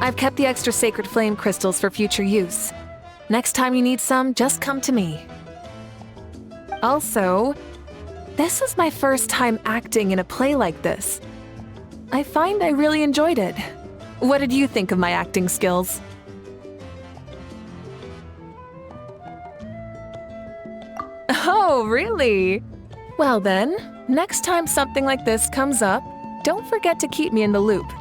S: I've kept the extra sacred flame crystals for future use. Next time you need some, just come to me. Also, this is my first time acting in a play like this. I find I really enjoyed it. What did you think of my acting skills? Oh, really? Well then, next time something like this comes up, don't forget to keep me in the loop.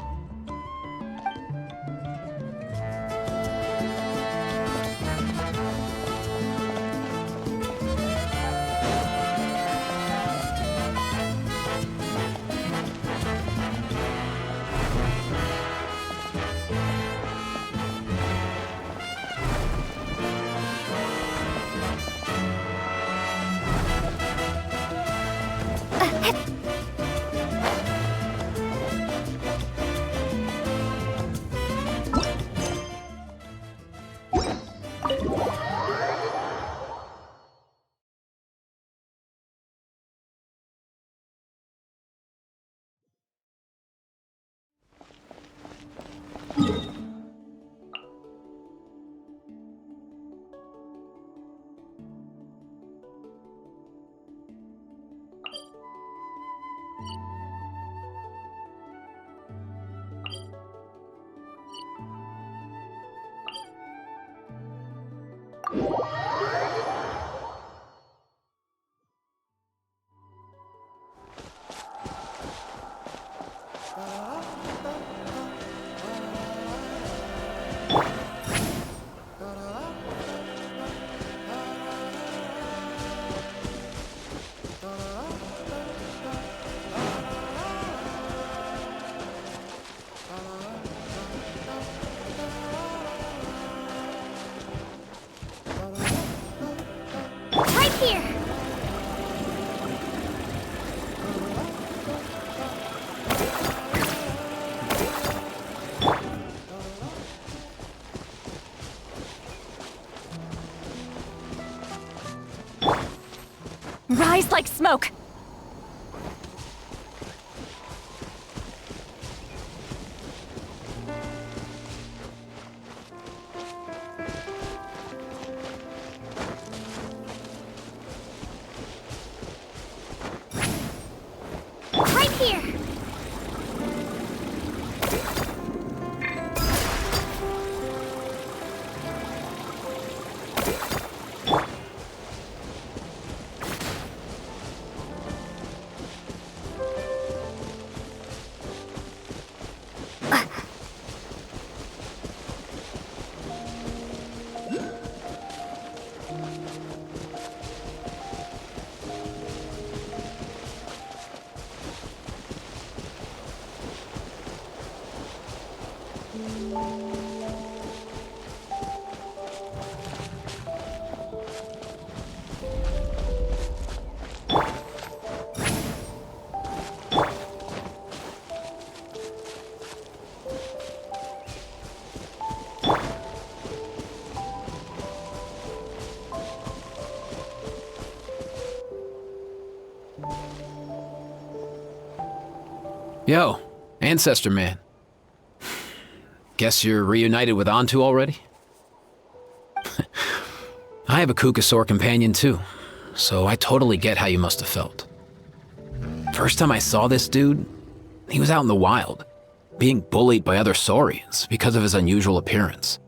D: Right here!
H: Rise like smoke!
D: Right here!
F: Yo, Ancestor Man. Guess you're reunited with Antu already? I have a Go Saurian Companion too, so I totally get how you must have felt. First time I saw this dude, he was out in the wild, being bullied by other Saurians because of his unusual appearance.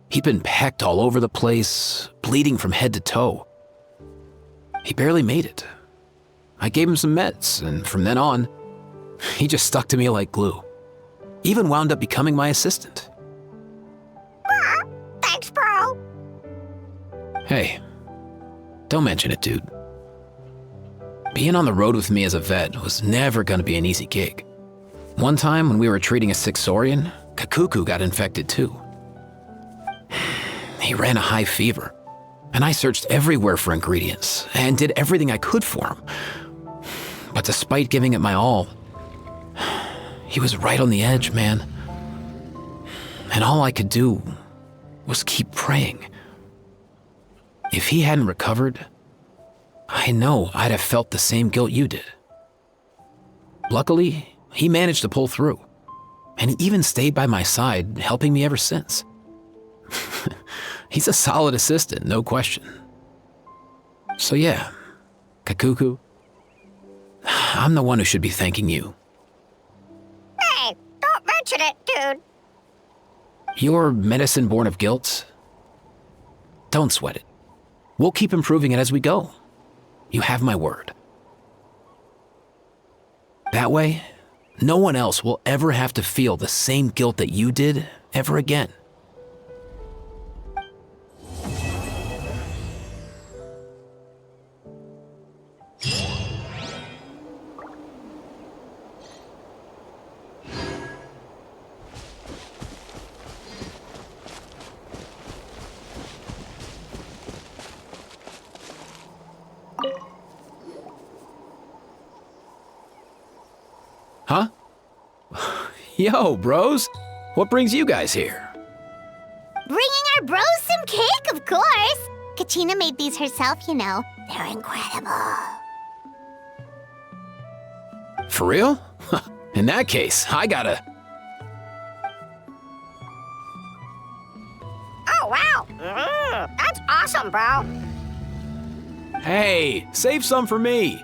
F: He'd been pecked all over the place, bleeding from head to toe. He barely made it. I gave him some meds, and from then on, he just stuck to me like glue. Even wound up becoming my assistant.
D: Thanks, bro.
F: Hey, don't mention it, dude. Being on the road with me as a vet was never gonna be an easy gig. One time when we were treating a sick Saurian, Kakuku got infected too. He ran a high fever, and I searched everywhere for ingredients and did everything I could for him. But despite giving it my all, he was right on the edge, man. And all I could do was keep praying. If he hadn't recovered, I know I'd have felt the same guilt you did. Luckily, he managed to pull through, and he even stayed by my side, helping me ever since. He's a solid assistant, no question. So yeah, Kakuku, I'm the one who should be thanking you.
D: Hey, don't mention it, dude.
F: Your medicine born of guilt? Don't sweat it. We'll keep improving it as we go. You have my word. That way, no one else will ever have to feel the same guilt that you did ever again. Huh? Yo, bros. What brings you guys here?
D: Bringing our bros some cake, of course. Kachina made these herself, you know. They're incredible.
F: For real? In that case, I gotta...
D: Oh, wow. That's awesome, bro.
F: Hey, save some for me.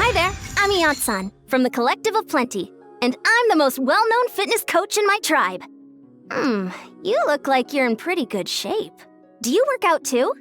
R: Hi there, I'm Iant-san, from the Collective of Plenty, and I'm the most well-known fitness coach in my tribe. You look like you're in pretty good shape. Do you work out too?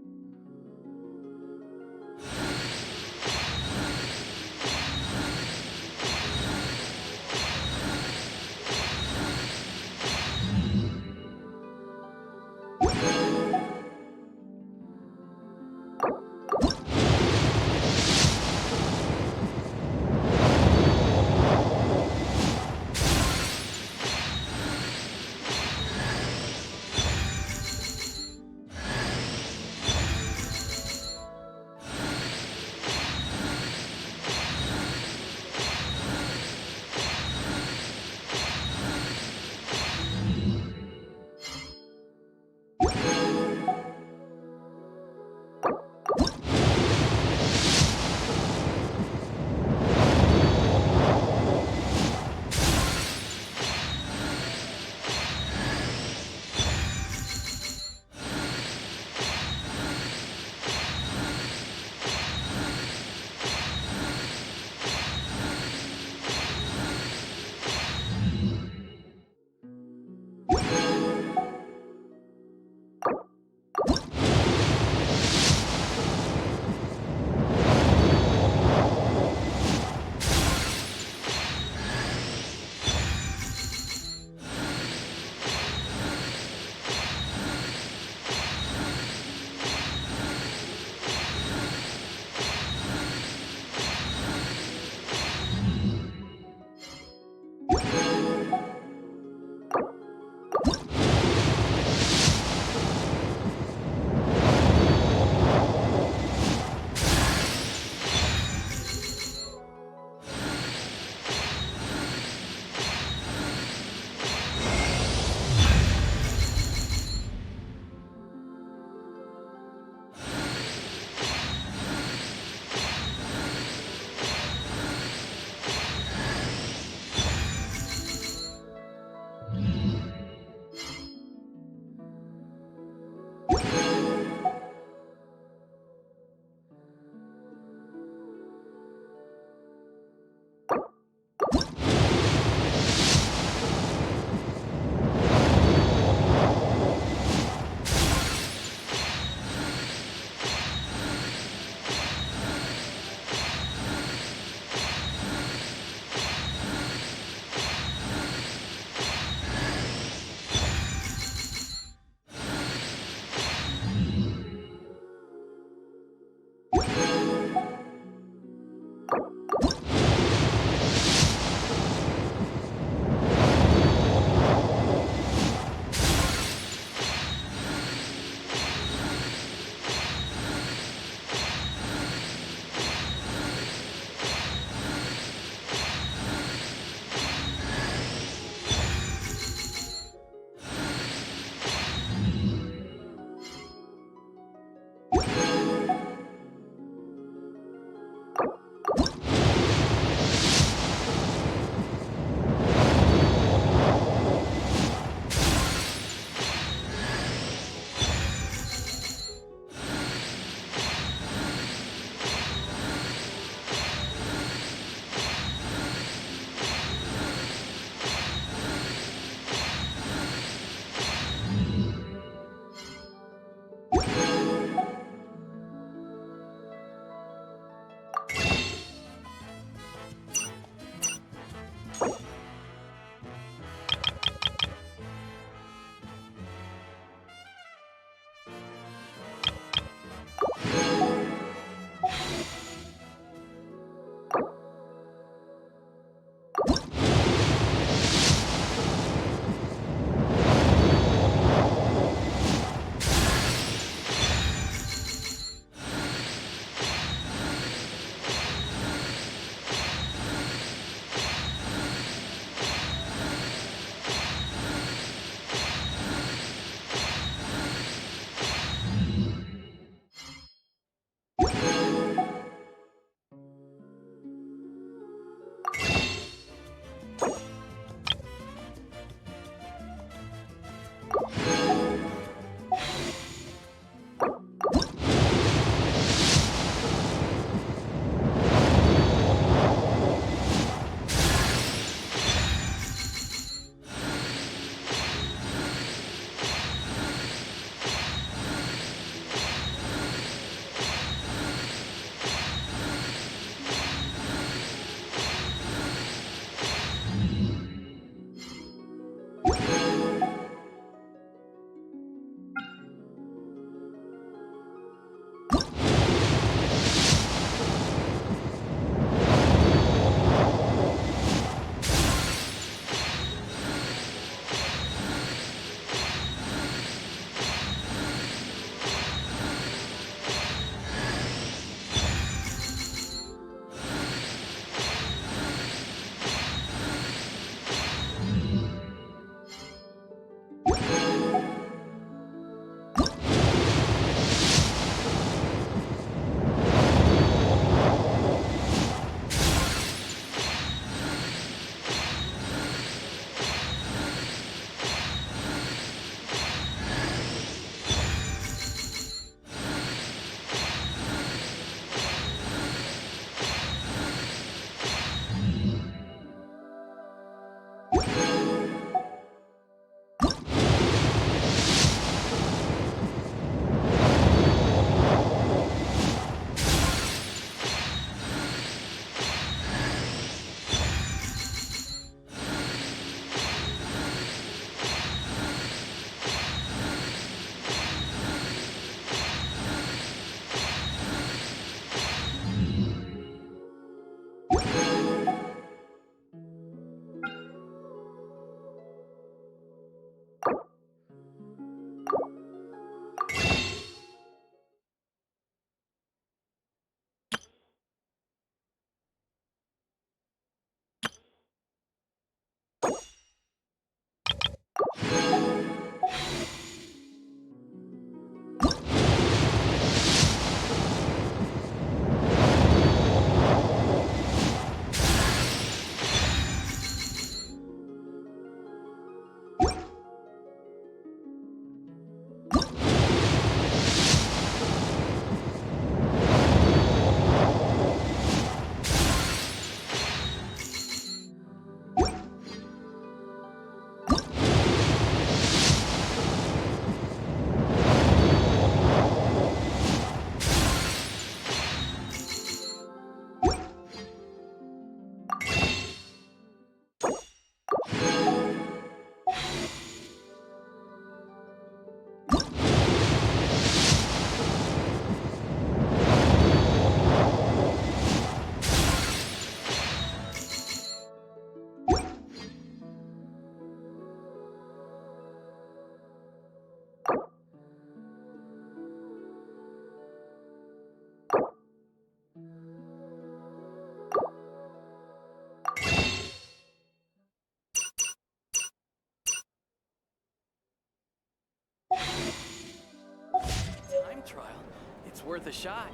C: It's worth a shot.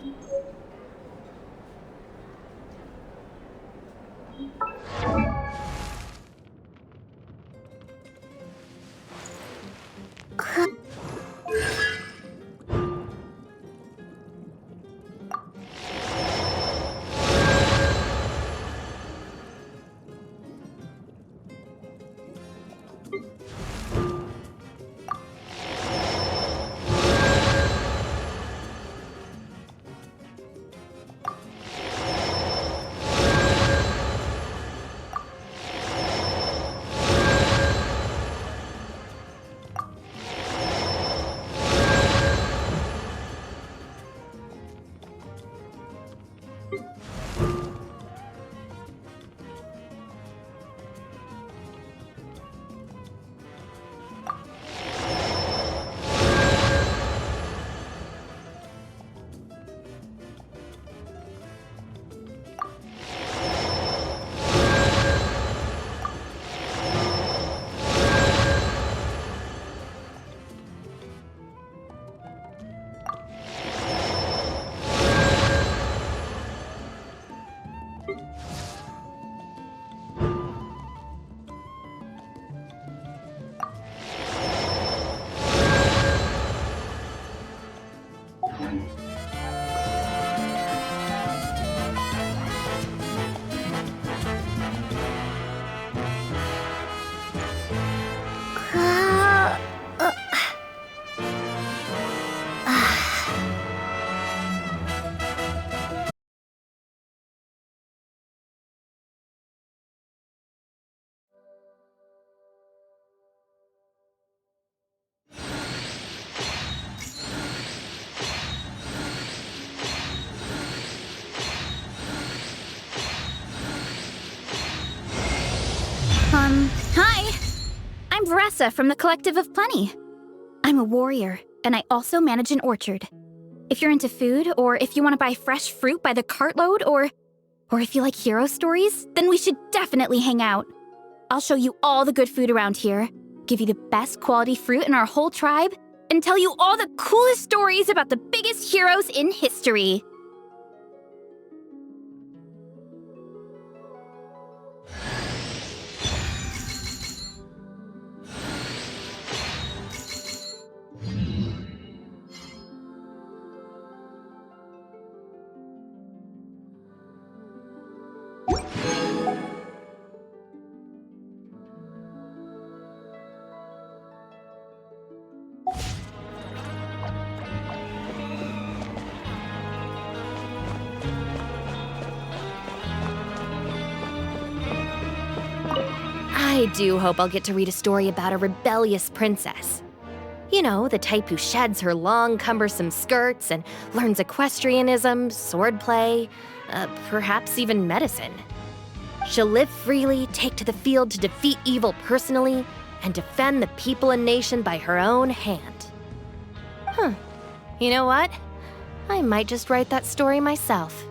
R: Hi! I'm Veressa from the Collective of Plenty. I'm a warrior, and I also manage an orchard. If you're into food, or if you want to buy fresh fruit by the cartload, or if you like hero stories, then we should definitely hang out. I'll show you all the good food around here, give you the best quality fruit in our whole tribe, and tell you all the coolest stories about the biggest heroes in history. I do hope I'll get to read a story about a rebellious princess. You know, the type who sheds her long, cumbersome skirts and learns equestrianism, swordplay, perhaps even medicine. She'll live freely, take to the field to defeat evil personally, and defend the people and nation by her own hand. You know what? I might just write that story myself.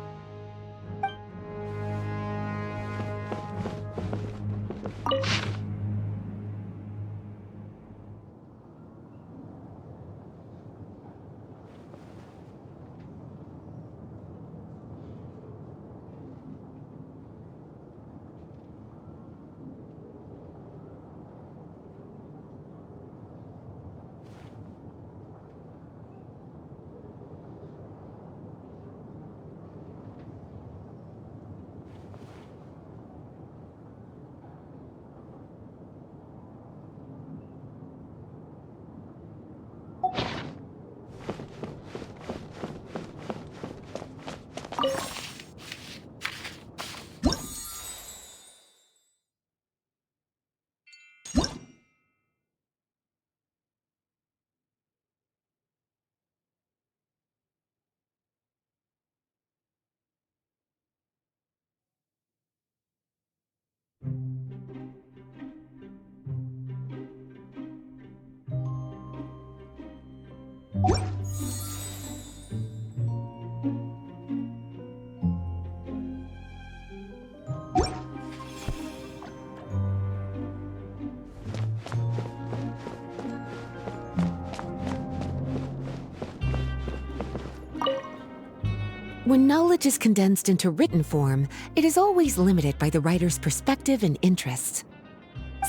M: When knowledge is condensed into written form, it is always limited by the writer's perspective and interests.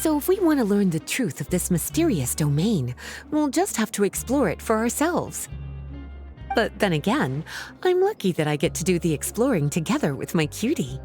M: So if we want to learn the truth of this mysterious domain, we'll just have to explore it for ourselves. But then again, I'm lucky that I get to do the exploring together with my cutie.